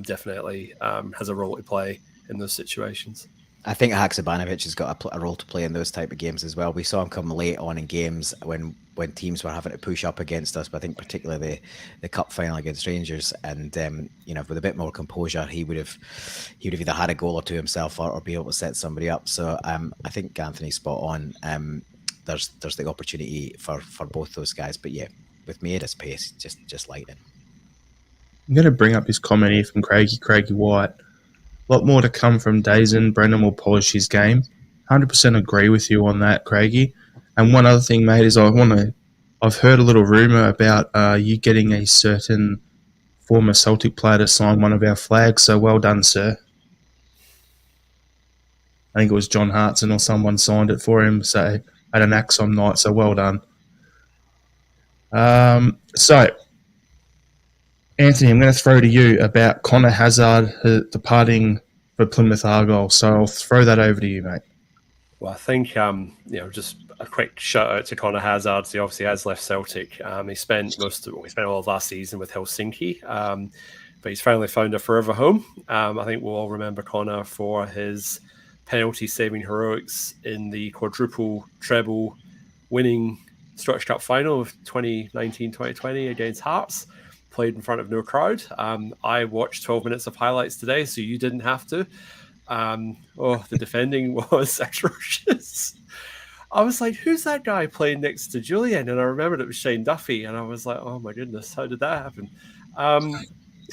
definitely has a role to play in those situations. I think Haksabanovic has got a role to play in those type of games as well. We saw him come late on in games when teams were having to push up against us, but I think particularly the cup final against Rangers, and with a bit more composure, he would have either had a goal or two himself or be able to set somebody up. So I think Anthony's spot on. There's the opportunity for both those guys, but yeah, with Maeda's pace, just lightning. I'm going to bring up his comment here from Craigie White. A lot more to come from Daizen. Brendan will polish his game. 100% agree with you on that, Craigie. And one other thing, mate, is I've heard a little rumour about you getting a certain former Celtic player to sign one of our flags. So well done, sir. I think it was John Hartson or someone signed it for him. So at an AXOM night. So well done. So Anthony, I'm going to throw to you about Connor Hazard departing for Plymouth Argyle. So I'll throw that over to you, mate. Well, I think just a quick shout out to Connor Hazard. He obviously has left Celtic. He spent all of last season with Helsinki, but he's finally found a forever home. I think we'll all remember Connor for his penalty-saving heroics in the quadruple treble winning Scottish Cup final of 2019-2020 against Hearts. Played in front of no crowd. I watched 12 minutes of highlights today, so you didn't have to. The defending was atrocious. I was like, who's that guy playing next to Julian? And I remembered it was Shane Duffy, and I was like, oh my goodness, how did that happen?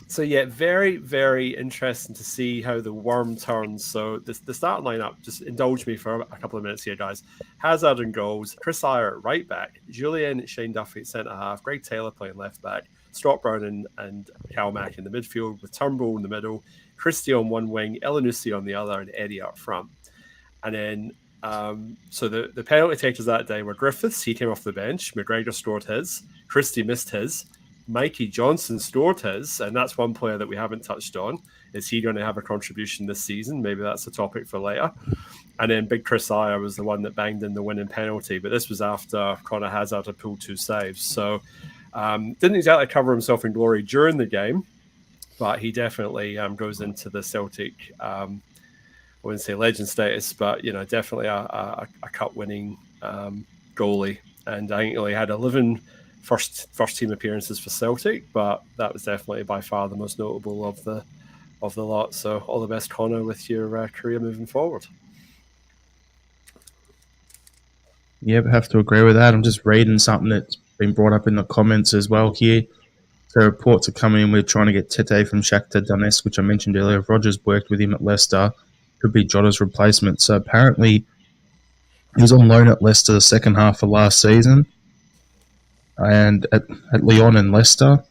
So yeah, very, very interesting to see how the worm turns. So the starting lineup, just indulge me for a couple of minutes here, guys. Hazard in goals, Chris Iyer at right back, Julian, Shane Duffy at centre half, Greg Taylor playing left back, Scott Brown and CalMac in the midfield, with Turnbull in the middle, Christie on one wing, Elyounoussi on the other, and Eddie up front. And then, so the penalty takers that day were Griffiths. He came off the bench. McGregor scored his. Christie missed his. Mikey Johnson scored his, and that's one player that we haven't touched on. Is he going to have a contribution this season? Maybe that's a topic for later. And then Big Chris Iyer was the one that banged in the winning penalty, but this was after Connor Hazard had pulled 2 saves. So didn't exactly cover himself in glory during the game, but he definitely goes into the Celtic, I wouldn't say legend status, but definitely a cup-winning goalie. And I think he had 11 first team appearances for Celtic, but that was definitely by far the most notable of the lot. So all the best, Connor, with your career moving forward. Yeah, I have to agree with that. I'm just reading something that's been brought up in the comments as well here. So reports are coming in. We're trying to get Tete from Shakhtar Donetsk, which I mentioned earlier. Rogers worked with him at Leicester. Could be Jota's replacement. So apparently he was on loan at Leicester the second half of last season and at Lyon and Leicester.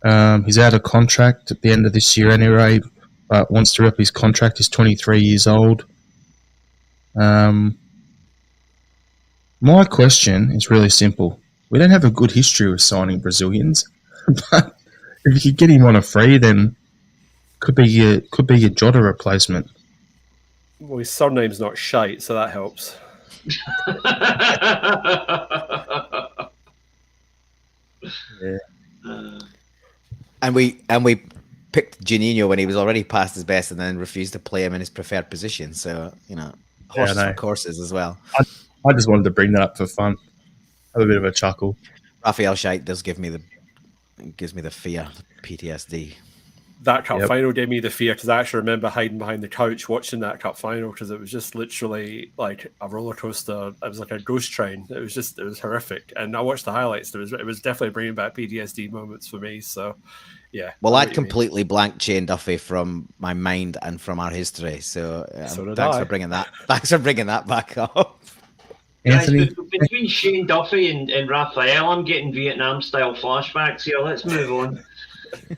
He's out of contract at the end of this year anyway, but wants to rep his contract. He's 23 years old. My question is really simple. We don't have a good history with signing Brazilians, but if you could get him on a free, then could be your Jota replacement. Well, his surname's not shite, so that helps. Yeah. And we picked Juninho when he was already past his best, and then refused to play him in his preferred position. So horses for courses as well. I just wanted to bring that up for fun. Have a bit of a chuckle. Raphael Scheidt does gives me the fear, PTSD. That cup final gave me the fear because I actually remember hiding behind the couch watching that cup final because it was just literally like a roller coaster. It was like a ghost train. It was horrific. And I watched the highlights. It was definitely bringing back PTSD moments for me. So, yeah. Well, I'd completely blanked Shane Duffy from my mind and from our history. So, thanks for bringing that. Thanks for bringing that back up. Anthony, between Shane Duffy and Raphael, I'm getting Vietnam-style flashbacks here. Let's move on.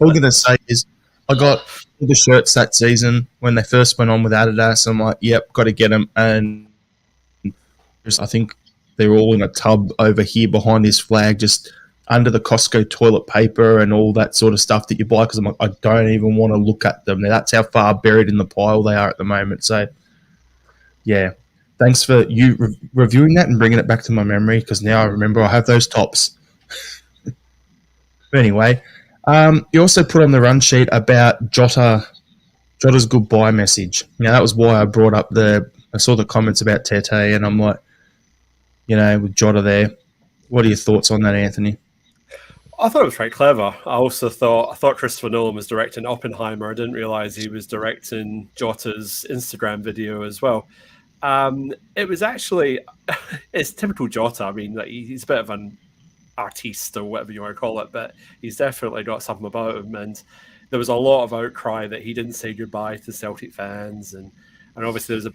All I'm going to say is I got all the shirts that season when they first went on with Adidas. I'm like, yep, got to get them. And I think they're all in a tub over here behind this flag, just under the Costco toilet paper and all that sort of stuff that you buy because I'm like, I don't even want to look at them. Now, that's how far buried in the pile they are at the moment. So, yeah. Thanks for you reviewing that and bringing it back to my memory because now I remember I have those tops. But anyway, You also put on the run sheet about Jota's goodbye message. Now, that was why I brought up I saw the comments about Tete, and I'm like, with Jota there, what are your thoughts on that, Anthony? I thought it was very clever. I thought Christopher Nolan was directing Oppenheimer. I didn't realize he was directing Jota's Instagram video as well. It was actually, it's typical Jota. I mean, like, he's a bit of an artiste or whatever you want to call it, but he's definitely got something about him. And there was a lot of outcry that he didn't say goodbye to Celtic fans, and obviously there's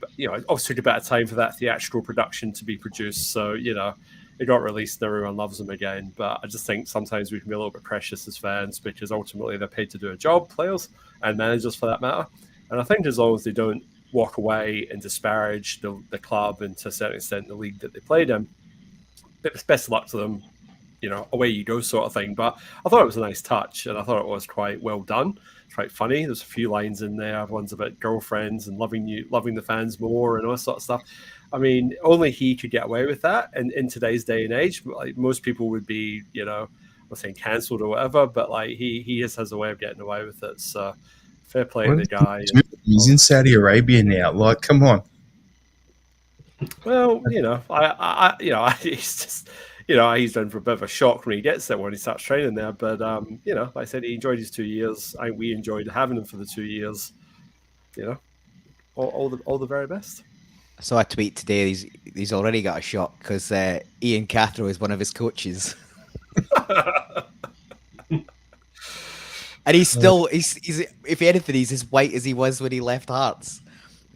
obviously took a bit of time for that theatrical production to be produced. So it got released and everyone loves him again. But I just think sometimes we can be a little bit precious as fans because ultimately they're paid to do a job, players and managers for that matter. And I think as long as they don't walk away and disparage the club and to a certain extent the league that they played in, best of luck to them. Away you go sort of thing. But I thought it was a nice touch, and I thought it was quite well done. It's quite funny. There's a few lines in there. One's about girlfriends and loving the fans more and all that sort of stuff. I mean, only he could get away with that. And in today's day and age, like, most people would be, I'm not saying cancelled or whatever, but like he just has a way of getting away with it. So fair play to the guy. He's in Saudi Arabia now. Like, come on. Well, he's just. He's done for a bit of a shock when he gets there, when he starts training there. But, like I said, he enjoyed his 2 years. I think we enjoyed having him for the 2 years. All the very best. I saw a tweet today. He's already got a shock because Ian Cathro is one of his coaches. And he's still, he's if anything, he's as white as he was when he left Hearts.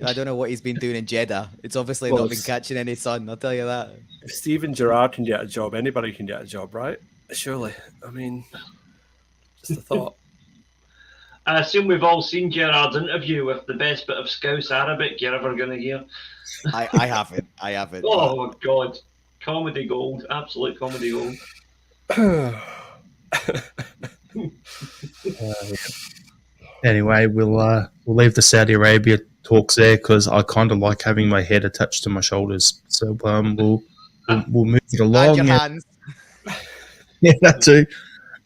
I don't know what he's been doing in Jeddah. It's obviously not been catching any sun, I'll tell you that. If Steven Gerrard can get a job, anybody can get a job, right? Surely. I mean, just a thought. I assume we've all seen Gerrard's interview with the best bit of Scouse Arabic you're ever going to hear. I haven't. Oh, God. Comedy gold. Absolute comedy gold. Anyway, we'll leave the Saudi Arabia talks there because I kind of like having my head attached to my shoulders. So we'll move it along. And your hands. Yeah, that too.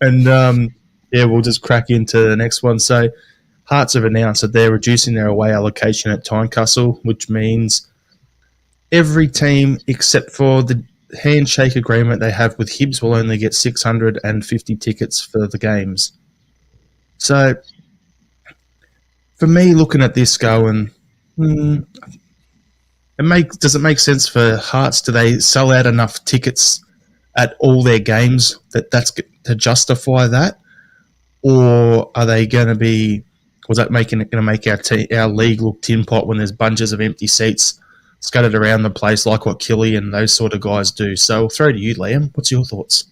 And we'll just crack into the next one. So Hearts have announced that they're reducing their away allocation at Tynecastle, which means every team except for the handshake agreement they have with Hibs will only get 650 tickets for the games. So for me, looking at this going, does it make sense for Hearts? Do they sell out enough tickets at all their games that's to justify that? Or are they going to be, was that going to make our league look tin pot when there's bunches of empty seats scattered around the place like what Killy and those sort of guys do? So I'll throw to you, Liam. What's your thoughts?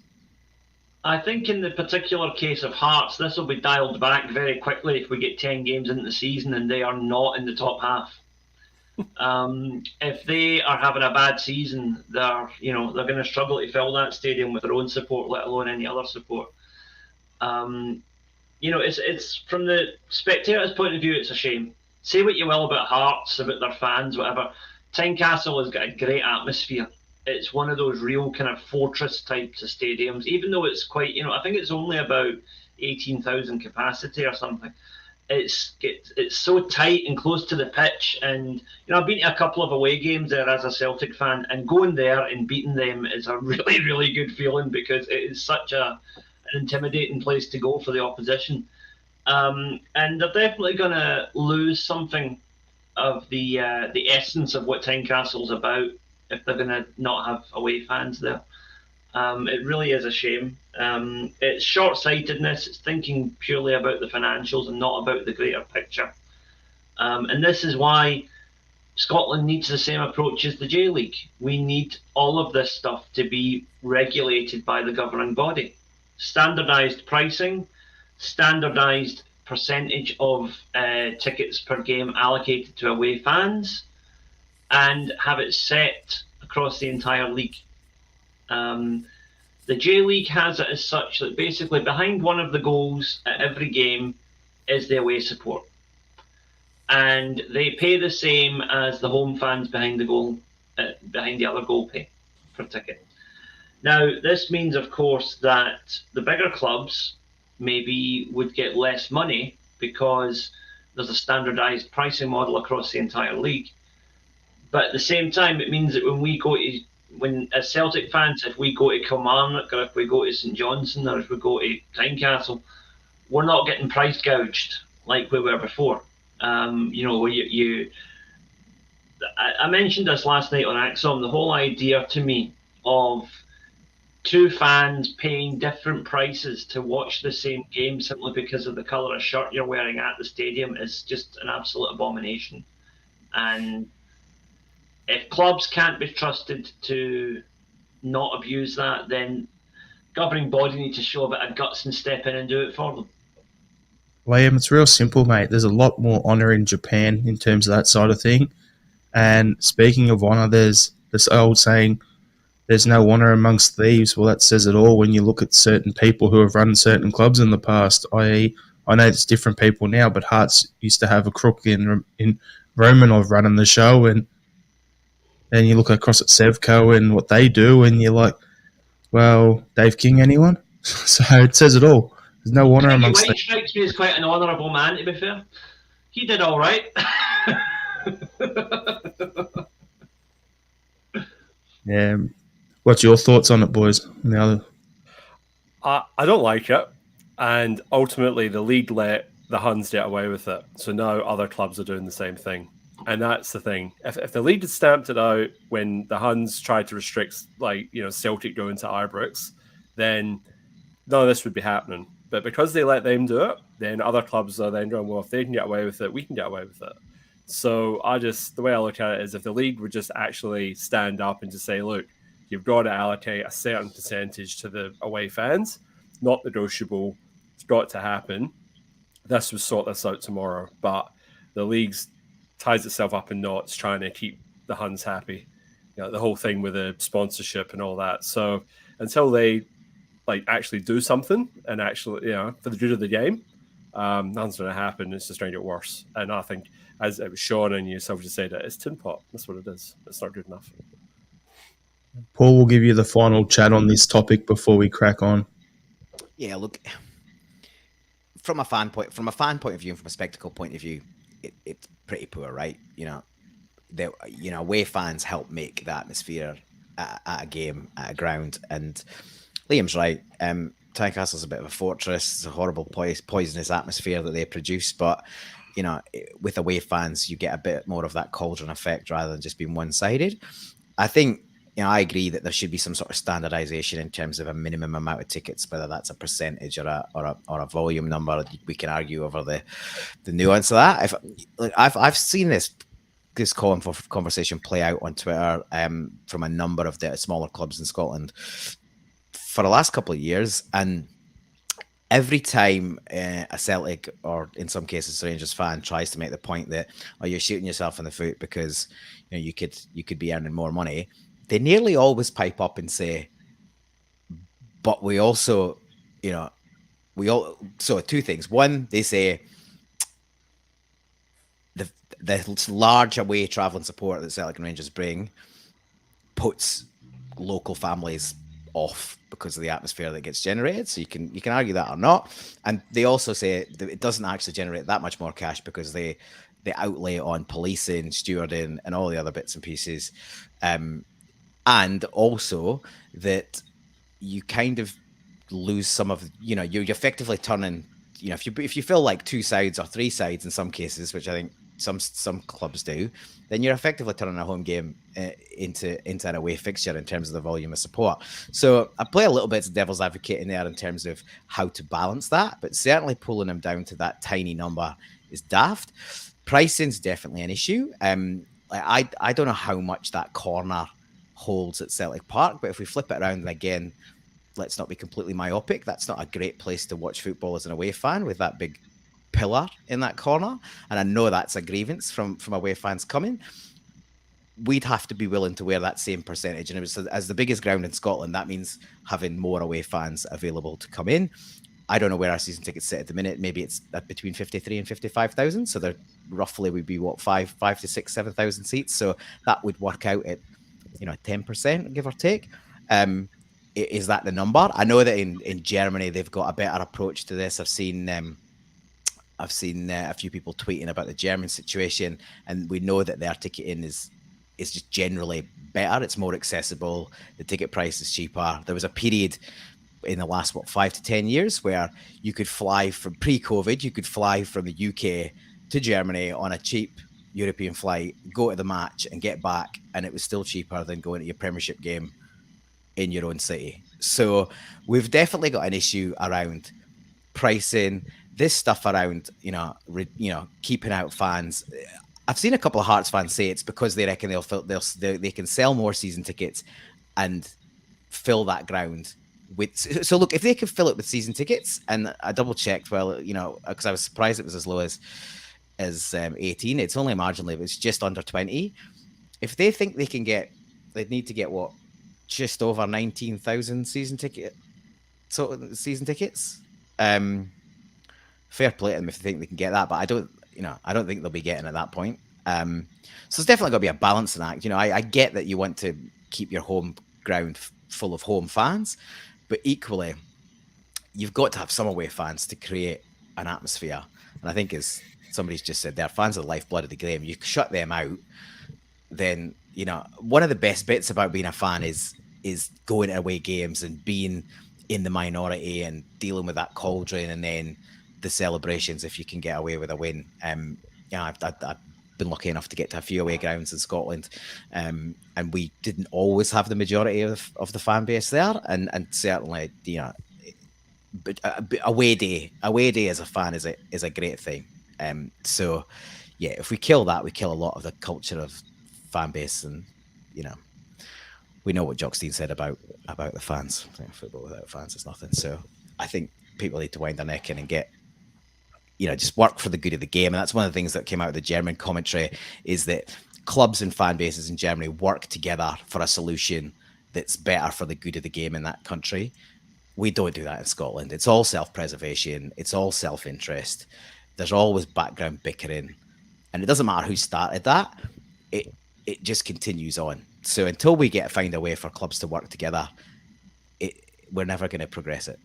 I think in the particular case of Hearts, this will be dialed back very quickly if we get 10 games into the season and they are not in the top half. If they are having a bad season, they're going to struggle to fill that stadium with their own support, let alone any other support. It's from the spectator's point of view, it's a shame. Say what you will about Hearts, about their fans, whatever. Tynecastle has got a great atmosphere. It's one of those real kind of fortress types of stadiums, even though it's quite, I think it's only about 18,000 capacity or something. It's so tight and close to the pitch. And, I've been to a couple of away games there as a Celtic fan, and going there and beating them is a really, really good feeling because it is such an intimidating place to go for the opposition. And they're definitely going to lose something of the essence of what Tynecastle's about if they're going to not have away fans there. It really is a shame. It's short-sightedness. It's thinking purely about the financials and not about the greater picture. And this is why Scotland needs the same approach as the J-League. We need all of this stuff to be regulated by the governing body. Standardised pricing, standardised percentage of tickets per game allocated to away fans, and have it set across the entire league. The J-League has it as such that basically behind one of the goals at every game is the away support. And they pay the same as the home fans behind the goal, behind the other goal pay per ticket. Now, this means, of course, that the bigger clubs maybe would get less money because there's a standardized pricing model across the entire league. But at the same time, it means that as Celtic fans, if we go to Kilmarnock or if we go to St Johnstone or if we go to Tynecastle, we're not getting price gouged like we were before. I mentioned this last night on Axom. The whole idea to me of two fans paying different prices to watch the same game simply because of the colour of shirt you're wearing at the stadium is just an absolute abomination. And if clubs can't be trusted to not abuse that, then governing body need to show a bit of guts and step in and do it for them. Liam, it's real simple, mate. There's a lot more honour in Japan in terms of that side of thing. And speaking of honour, there's this old saying, there's no honour amongst thieves. Well, that says it all when you look at certain people who have run certain clubs in the past, i.e., I know it's different people now, but Hearts used to have a crook in Romanov running the show, and then you look across at Sevco and what they do, and you're like, well, Dave King, anyone? So it says it all. There's no honour amongst White strikes me as quite an honourable man, to be fair. He did all right. Yeah. What's your thoughts on it, boys? I don't like it. And ultimately, the league let the Huns get away with it. So now other clubs are doing the same thing. And that's the thing. If the league had stamped it out when the Huns tried to restrict, Celtic going to Ibrox, then none of this would be happening. But because they let them do it, then other clubs are then going, well, if they can get away with it, we can get away with it. So the way I look at it is if the league would just actually stand up and just say, look, you've got to allocate a certain percentage to the away fans, not negotiable, it's got to happen. This would sort this out tomorrow. But the league's ties itself up in knots trying to keep the Huns happy. The whole thing with the sponsorship and all that. So until they actually do something and actually, for the good of the game, nothing's going to happen. It's just going to get worse. And I think, as it was Sean and yourself just said, it's tin pot. That's what it is. It's not good enough. Paul will give you the final chat on this topic before we crack on. Yeah, look, from a fan point of view and from a spectacle point of view, it's pretty poor, right? Away fans help make the atmosphere at a game, at a ground, and Liam's right. Tynecastle's a bit of a fortress. It's a horrible, poisonous atmosphere that they produce, but with away fans, you get a bit more of that cauldron effect rather than just being one-sided. I think, I agree that there should be some sort of standardization in terms of a minimum amount of tickets, whether that's a percentage or a volume number. We can argue over the nuance of that. I've seen this conversation play out on Twitter from a number of the smaller clubs in Scotland for the last couple of years, and every time a Celtic or in some cases a Rangers fan tries to make the point that you're shooting yourself in the foot because you could be earning more money, they nearly always pipe up and say, but we also, so two things. One, they say the large away travelling support that Celtic and Rangers bring puts local families off because of the atmosphere that gets generated. So you can argue that or not. And they also say that it doesn't actually generate that much more cash because they outlay on policing, stewarding, and all the other bits and pieces. And also that you kind of lose some of, you're effectively turning, if you feel like two sides or three sides in some cases, which I think some clubs do, then you're effectively turning a home game into an away fixture in terms of the volume of support. So I play a little bit of devil's advocate in there in terms of how to balance that, but certainly pulling them down to that tiny number is daft. Pricing's definitely an issue. I don't know how much that corner holds at Celtic Park, but if we flip it around, and again, let's not be completely myopic, that's not a great place to watch football as an away fan with that big pillar in that corner. And I know that's a grievance from away fans coming. We'd have to be willing to wear that same percentage. And as the biggest ground in Scotland, that means having more away fans available to come in. I don't know where our season tickets sit at the minute. Maybe it's between 53 and 55,000. So there roughly would be 5 to 6, 7,000 seats. So that would work out at 10%, give or take. is that the number? I know that in Germany they've got a better approach to this. I've seen a few people tweeting about the German situation, and we know that their ticketing is just generally better. It's more accessible. The ticket price is cheaper. There was a period in the last 5 to 10 years where you could fly from pre-COVID. You could fly from the UK to Germany on a cheap European flight, go to the match, and get back, and it was still cheaper than going to your Premiership game in your own city. So we've definitely got an issue around pricing. This stuff around, keeping out fans. I've seen a couple of Hearts fans say it's because they reckon they can sell more season tickets and fill that ground with. So look, if they can fill it with season tickets, and I double checked, because I was surprised it was as low as 18. It's only marginally, but it's just under 20. If they think they'd need to get what, just over 19,000 season tickets. Fair play to them if they think they can get that, but I don't think they'll be getting at that point. So it's definitely got to be a balancing act. I get that you want to keep your home ground full of home fans, but equally, you've got to have some away fans to create an atmosphere. And I think, as somebody's just said, they're fans of the lifeblood of the game. You shut them out, then one of the best bits about being a fan is going to away games and being in the minority and dealing with that cauldron, and then the celebrations if you can get away with a win. I've been lucky enough to get to a few away grounds in Scotland, and we didn't always have the majority of the fan base there, and certainly but away day as a fan is a great thing. So yeah, if we kill that, we kill a lot of the culture of fan base, and we know what Jockstein said about the fans. Football without fans is nothing. So I think people need to wind their neck in and get, just work for the good of the game. And that's one of the things that came out of the German commentary, is that clubs and fan bases in Germany work together for a solution that's better for the good of the game in that country. We don't do that in Scotland. It's all self-preservation. It's all self-interest. There's always background bickering. And it doesn't matter who started that. It just continues on. So until we find a way for clubs to work together, we're never going to progress it.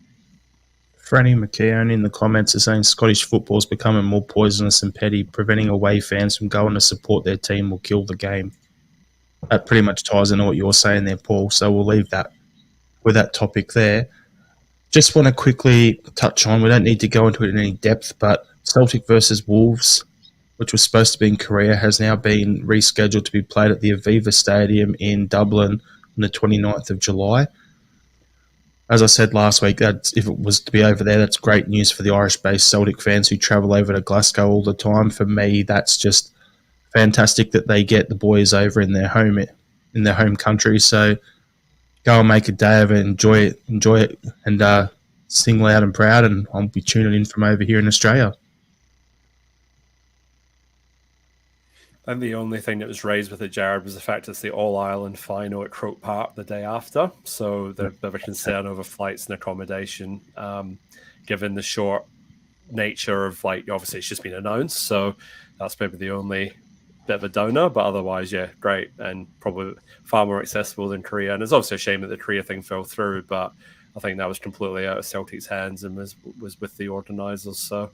Franny McKeown in the comments is saying Scottish football is becoming more poisonous and petty. Preventing away fans from going to support their team will kill the game. That pretty much ties into what you're saying there, Paul. So we'll leave that with that topic there. Just want to quickly touch on, we don't need to go into it in any depth, but Celtic versus Wolves, which was supposed to be in Korea, has now been rescheduled to be played at the Aviva Stadium in Dublin on the 29th of July. As I said last week, that if it was to be over there, that's great news for the Irish-based Celtic fans who travel over to Glasgow all the time. For me, that's just fantastic that they get the boys over in their home country. So go and make a day of it, enjoy it, and sing loud and proud. And I'll be tuning in from over here in Australia. And the only thing that was raised with it, Jared, was the fact it's the All-Ireland final at Croke Park the day after. So there's a bit of a concern over flights and accommodation, given the short nature of, obviously it's just been announced. So that's maybe the only bit of a donor. But otherwise, yeah, great. And probably far more accessible than Korea. And it's obviously a shame that the Korea thing fell through. But I think that was completely out of Celtic's hands and was with the organisers. So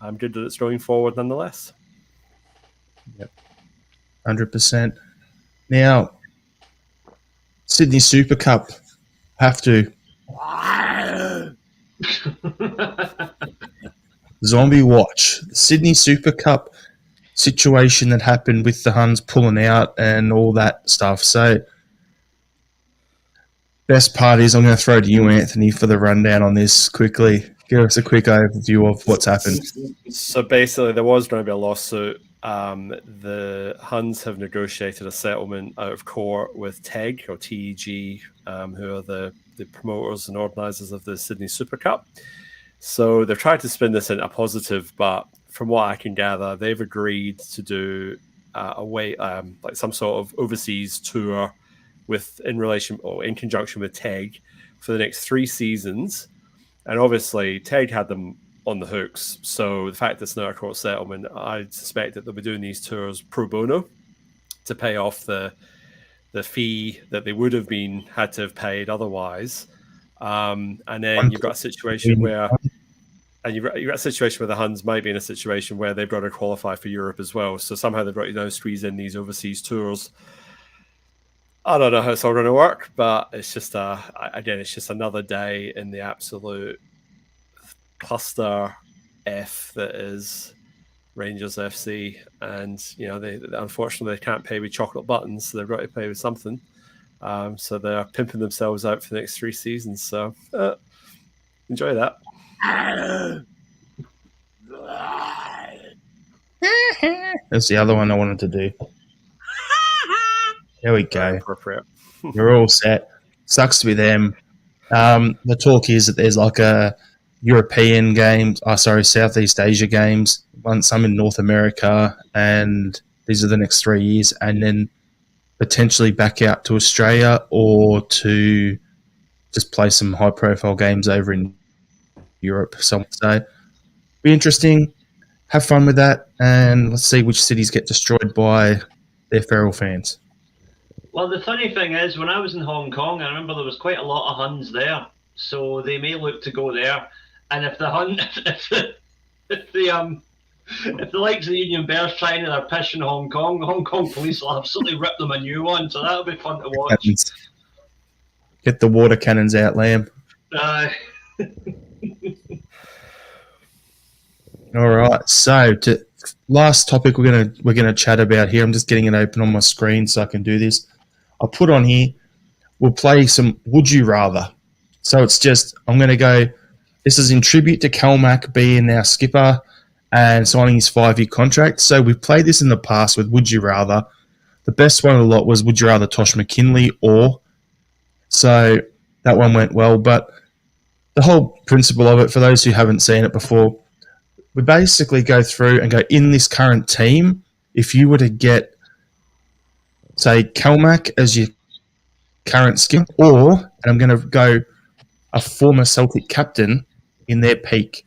I'm good that it's going forward nonetheless. Yep. 100%. Now, Sydney Super Cup, have to. Zombie watch. The Sydney Super Cup situation that happened with the Huns pulling out and all that stuff. So, best part is I'm going to throw to you, Anthony, for the rundown on this quickly. Give us a quick overview of what's happened. So basically, there was going to be a lawsuit. The Huns have negotiated a settlement out of court with TEG or TEG, who are the promoters and organisers of the Sydney Super Cup. So they've tried to spin this in a positive, but from what I can gather, they've agreed to do some sort of overseas tour in conjunction with TEG for the next 3 seasons. And obviously, TEG had them on the hooks. So the fact that it's not a court settlement, I suspect that they'll be doing these tours pro bono to pay off the fee that they would have had to have paid otherwise. And then you've got a situation where, and you've got a situation where the Huns might be in a situation where they've got to qualify for Europe as well. So somehow they've got to squeeze in these overseas tours. I don't know how it's all going to work, but it's just again, it's just another day in the absolute cluster F that is Rangers FC, and they unfortunately they can't pay with chocolate buttons, so they've got to pay with something. So they're pimping themselves out for the next 3 seasons. So enjoy that. That's the other one I wanted to do. There we go. Very appropriate. We're all set. Sucks to be them. The talk is that there's like a European games, Southeast Asia games, some in North America, and these are the next 3 years, and then potentially back out to Australia or to just play some high-profile games over in Europe. So be interesting. Have fun with that, and let's see which cities get destroyed by their feral fans. Well, the funny thing is, when I was in Hong Kong, I remember there was quite a lot of Huns there, so they may look to go there. And if the likes of the Union Bears trying their pish in Hong Kong police will absolutely rip them a new one. So that'll be fun to watch. Get the water cannons out, Lamb. All right. So, last topic we're gonna chat about here. I'm just getting it open on my screen so I can do this. I'll put on here. We'll play some Would You Rather. So it's just I'm gonna go. This is in tribute to CalMac being our skipper and signing his 5-year contract. So we've played this in the past with Would You Rather. The best one of the lot was Would You Rather Tosh McKinley or. So that one went well. But the whole principle of it, for those who haven't seen it before, we basically go through and go, in this current team, if you were to get, say, CalMac as your current skipper, or, and I'm going to go, a former Celtic captain in their peak,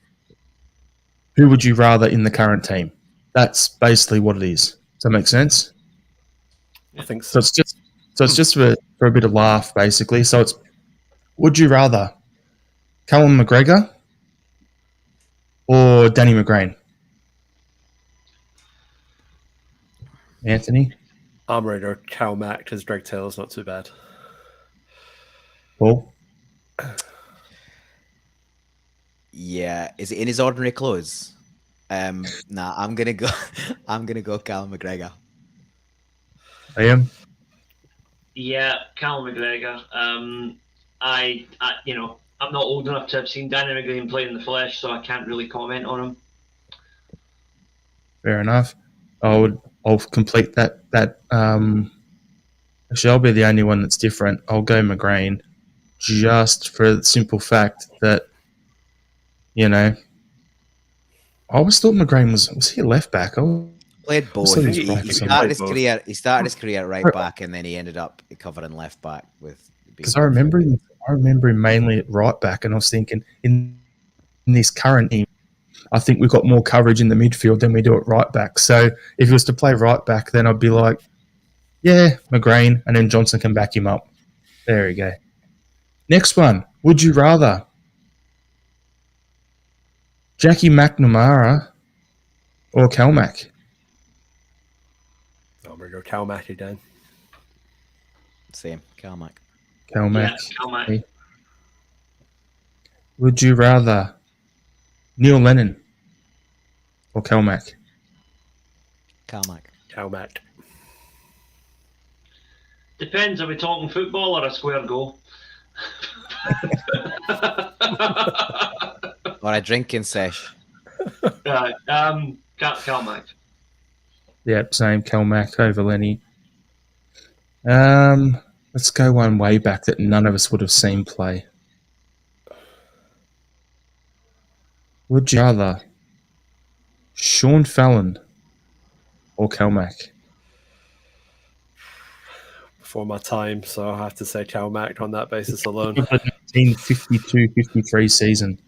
who would you rather in the current team? That's basically what it is. Does that make sense? I think so. So it's just for a bit of laugh, basically. So it's, would you rather Callum McGregor or Danny McGrain? Anthony? I'm ready to CalMac because Greg Taylor's not too bad. Paul? Yeah, is it in his ordinary clothes? Nah, I'm gonna go. I'm gonna go Cal McGregor. Liam? Yeah, Cal McGregor. I'm not old enough to have seen Danny McGrain play in the flesh, so I can't really comment on him. Fair enough. I'll complete that. Actually, I'll be the only one that's different. I'll go McGrain, just for the simple fact that, I always thought McGrain was he a left back? Played both. So He he's started his career. He started his career at right back, and then he ended up covering left back with. Because I remember him mainly at right back, and I was thinking in this current team, I think we've got more coverage in the midfield than we do at right back. So if he was to play right back, then I'd be like, yeah, McGrain, and then Johnson can back him up. There we go. Next one. Would you rather Jackie McNamara or CalMac? I'm going to go CalMac again. Same, CalMac. CalMac. Yeah, CalMac. Would you rather Neil Lennon or CalMac? CalMac. CalMac. Depends, are we talking football or a square goal? Or a drinking sesh. Right, CalMac. Yep, same CalMac over Lenny. Let's go one way back that none of us would have seen play. Would you rather Sean Fallon or CalMac? Before my time, so I have to say CalMac on that basis alone. 1952-53 season.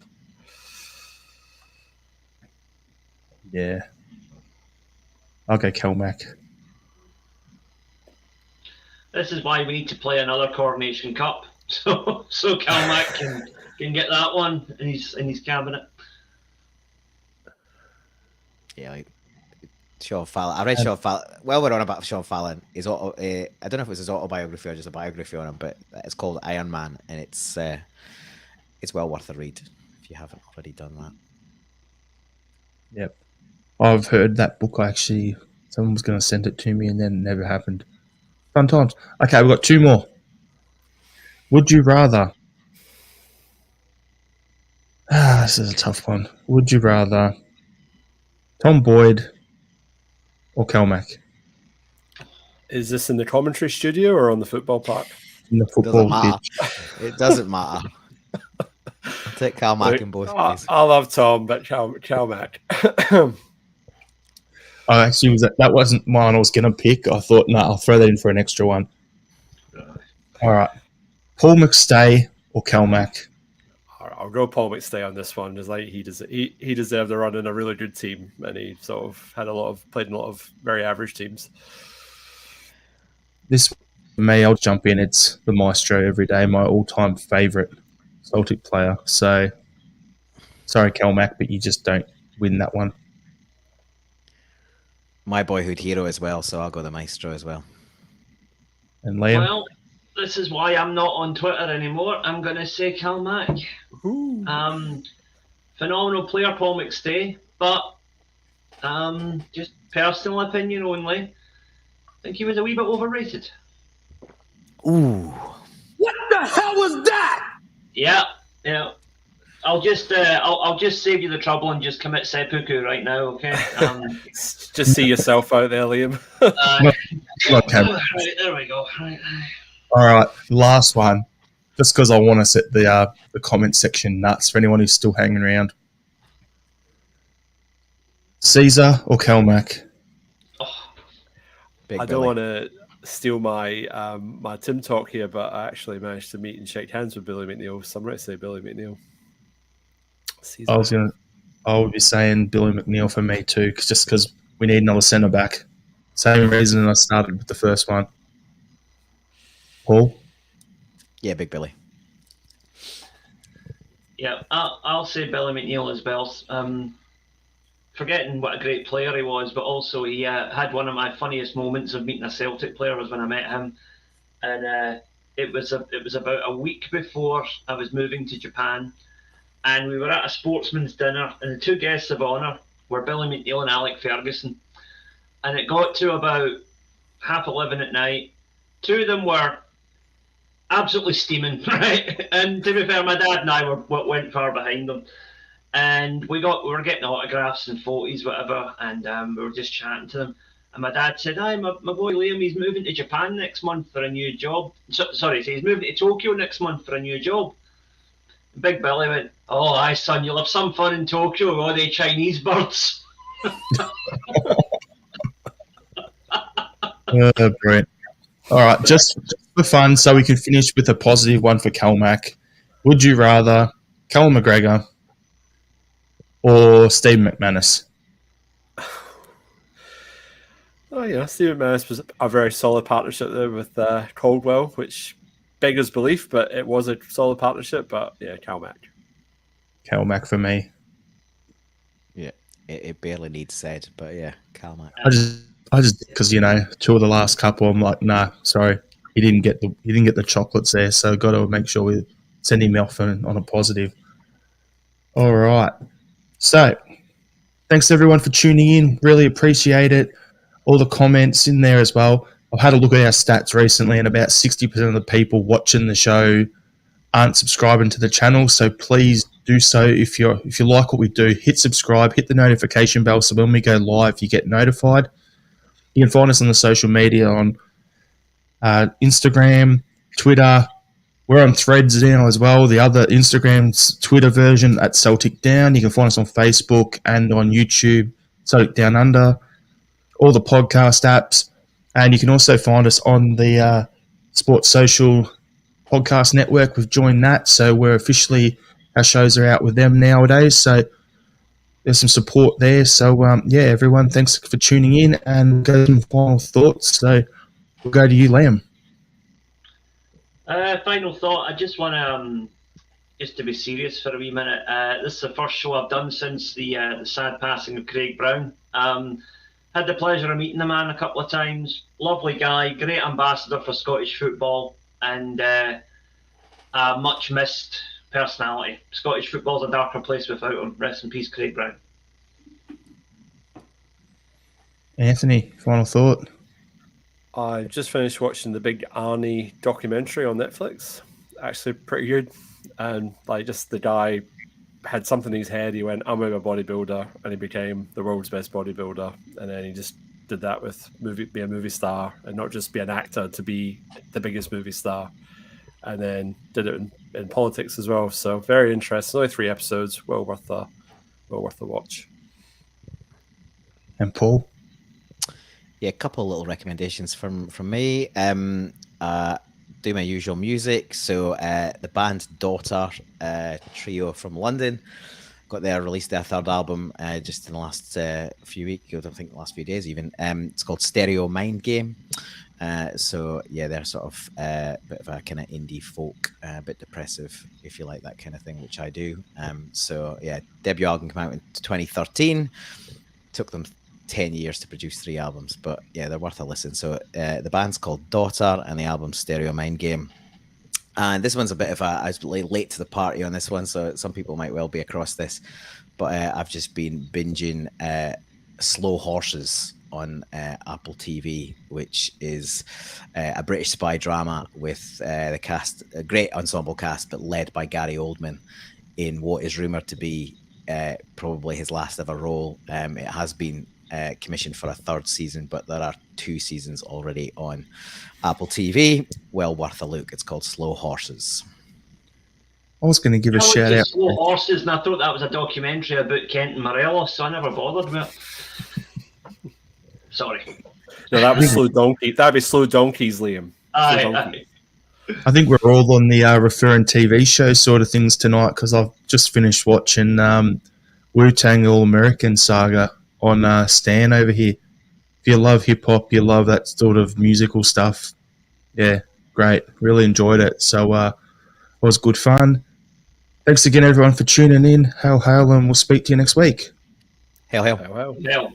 Yeah. I'll go CalMac. This is why we need to play another Coronation Cup So CalMac can get that one in his cabinet. Yeah, like Sean Fallon. I read Sean Fallon. Well, we're on about Sean Fallon. I don't know if it was his autobiography or just a biography on him, but it's called Iron Man, and it's well worth a read if you haven't already done that. Yep. I've heard that book. Actually, someone was going to send it to me, and then it never happened. Fun times. Okay, we've got two more. Would you rather? This is a tough one. Would you rather Tom Boyd or CalMac Is this in the commentary studio or on the football park? in the football pitch? It doesn't matter. I'll take CalMac in both ways. I love Tom, but CalMac. I actually that wasn't mine I was going to pick. I thought, no, I'll throw that in for an extra one. All right. Paul McStay or CalMac? I'll go Paul McStay on this one. Just like he deserved to run in a really good team, and he sort of played in a lot of very average teams. This, for me, I'll jump in. It's the Maestro every day, my all-time favourite Celtic player. So, sorry, CalMac, but you just don't win that one. My boyhood hero as well, so I'll go the Maestro as well. And Liam? Well, this is why I'm not on Twitter anymore. I'm going to say CalMac. Phenomenal player, Paul McStay, but just personal opinion only. I think he was a wee bit overrated. Ooh. What the hell was that? Yeah. I'll just save you the trouble and just commit seppuku right now, okay? Just see yourself out there, Liam. Okay. Right, there we go. Right. All right, last one. Just because I want to set the comment section nuts for anyone who's still hanging around. Caesar or CalMac? Big I Billy. don't want to steal my my Tim talk here, but I actually managed to meet and shake hands with Billy McNeil, so I'm going to say Billy McNeil. Caesar. I would be saying Billy McNeil for me too, just because we need another centre back. Same reason I started with the first one. Paul? Yeah, Big Billy. Yeah, I'll say Billy McNeil as well. Forgetting what a great player he was, but also he had one of my funniest moments of meeting a Celtic player was when I met him, and it was about a week before I was moving to Japan, and we were at a sportsman's dinner, and the two guests of honour were Billy McNeil and Alec Ferguson, and it got to about 11:30 at night. Two of them were absolutely steaming, right? And to be fair, my dad and I went far behind them. And we were getting autographs and photos, whatever, and we were just chatting to them. And my dad said, "Hi, my boy Liam, he's moving to Japan next month for a new job." He's moving to Tokyo next month for a new job. And Big Billy went, "Oh, aye, son, you'll have some fun in Tokyo with all the Chinese birds." Brilliant. All right, just for fun, so we can finish with a positive one for CalMac. Would you rather Callum McGregor or Steve McManus? Oh yeah, Steve McManus was a very solid partnership there with Caldwell, which beggars belief, but it was a solid partnership. But yeah, CalMac. CalMac for me. Yeah, it barely needs said, but yeah, CalMac. I just because two of the last couple, I'm like, nah, sorry, he didn't get the chocolates there, so got to make sure we send him off on a positive. All right, so thanks everyone for tuning in. Really appreciate it. All the comments in there as well. I've had a look at our stats recently, and about 60% of the people watching the show aren't subscribing to the channel. So please do so. If you like what we do, hit subscribe, hit the notification bell, so when we go live, you get notified. You can find us on the social media on Instagram, Twitter. We're on Threads now as well. The other Instagram's Twitter version at Celtic Down. You can find us on Facebook and on YouTube, Celtic Down Under. All the podcast apps. And you can also find us on the Sports Social Podcast Network. We've joined that. So we're officially, our shows are out with them nowadays. So there's some support there. So, everyone, thanks for tuning in, and we'll go to some final thoughts. So we'll go to you, Liam. Final thought. I just want to just to be serious for a wee minute. This is the first show I've done since the sad passing of Craig Brown. Had the pleasure of meeting the man a couple of times. Lovely guy, great ambassador for Scottish football, and a much missed personality. Scottish football's a darker place without him. Rest in peace, Craig Brown. Anthony, final thought? I just finished watching the big Arnie documentary on Netflix. Actually, pretty good. And like, just the guy had something in his head. He went, "I'm a bodybuilder," and he became the world's best bodybuilder. And then he just did that with be a movie star, and not just be an actor, to be the biggest movie star. And then did it in politics as well. So very interesting. Only 3 episodes. Well worth the watch. And Paul? Yeah, a couple of little recommendations from me. Do my usual music. So the band Daughter, trio from London, released their 3rd album just in the last few weeks. I think the last few days even. It's called Stereo Mind Game. So yeah, they're sort of a bit of a kind of indie folk, a bit depressive if you like that kind of thing, which I do. So yeah, debut album came out in 2013. Took them 10 years to produce 3 albums, but yeah, they're worth a listen. So the band's called Daughter and the album's Stereo Mind Game. And this one's a bit of I was late to the party on this one, so some people might well be across this, but I've just been binging Slow Horses on Apple TV, which is a British spy drama with the cast, a great ensemble cast, but led by Gary Oldman in what is rumoured to be probably his last ever role. It has been commissioned for a 3rd season, but there are 2 seasons already on Apple TV. Well worth a look. It's called Slow Horses. I was going to give a shout out. Slow Horses, and I thought that was a documentary about Kent and Morelos, so I never bothered with it. Sorry. No, that was Slow Donkey. That'd be Slow Donkeys, Liam. Aye. I think we're all on the referring TV show sort of things tonight, because I've just finished watching Wu-Tang All American Saga on Stan over here. If you love hip-hop, you love that sort of musical stuff, yeah, great. Really enjoyed it. So it was good fun. Thanks again, everyone, for tuning in. Hail, hail, and we'll speak to you next week. Hail, hail. Wow. Hell.